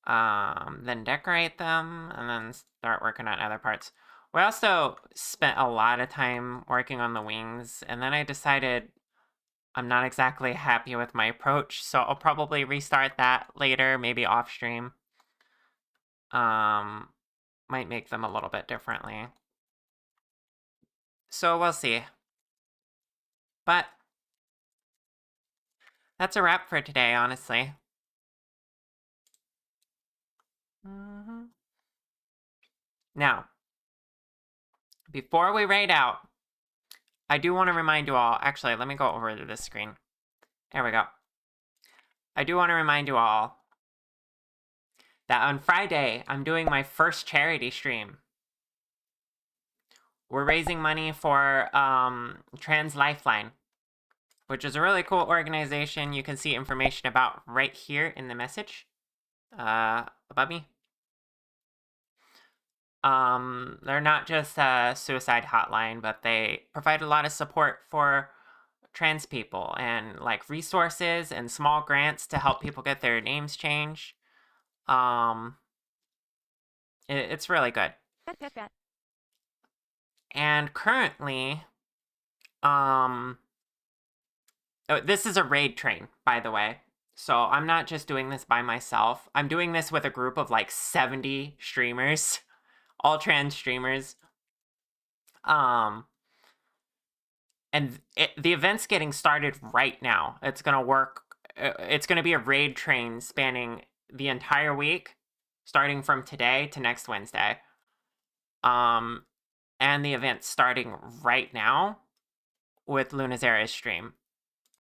then decorate them and then start working on other parts. We also spent a lot of time working on the wings, and then I decided I'm not exactly happy with my approach, so I'll probably restart that later, maybe off stream. Might make them a little bit differently. So we'll see. But that's a wrap for today, honestly. Now, before we raid out, I do want to remind you all, actually, let me go over to this screen. There we go. I do want to remind you all that on Friday, I'm doing my first charity stream. We're raising money for Trans Lifeline, which is a really cool organization you can see information about right here in the message above me. They're not just a suicide hotline, but they provide a lot of support for trans people and like resources and small grants to help people get their names changed. It's really good. And currently, oh, this is a raid train, by the way. So I'm not just doing this by myself. I'm doing this with a group of like 70 streamers, all trans streamers. And the event's getting started right now. It's gonna work. It's gonna be a raid train spanning the entire week, starting from today to next Wednesday. And the event's starting right now with Lunazera's stream.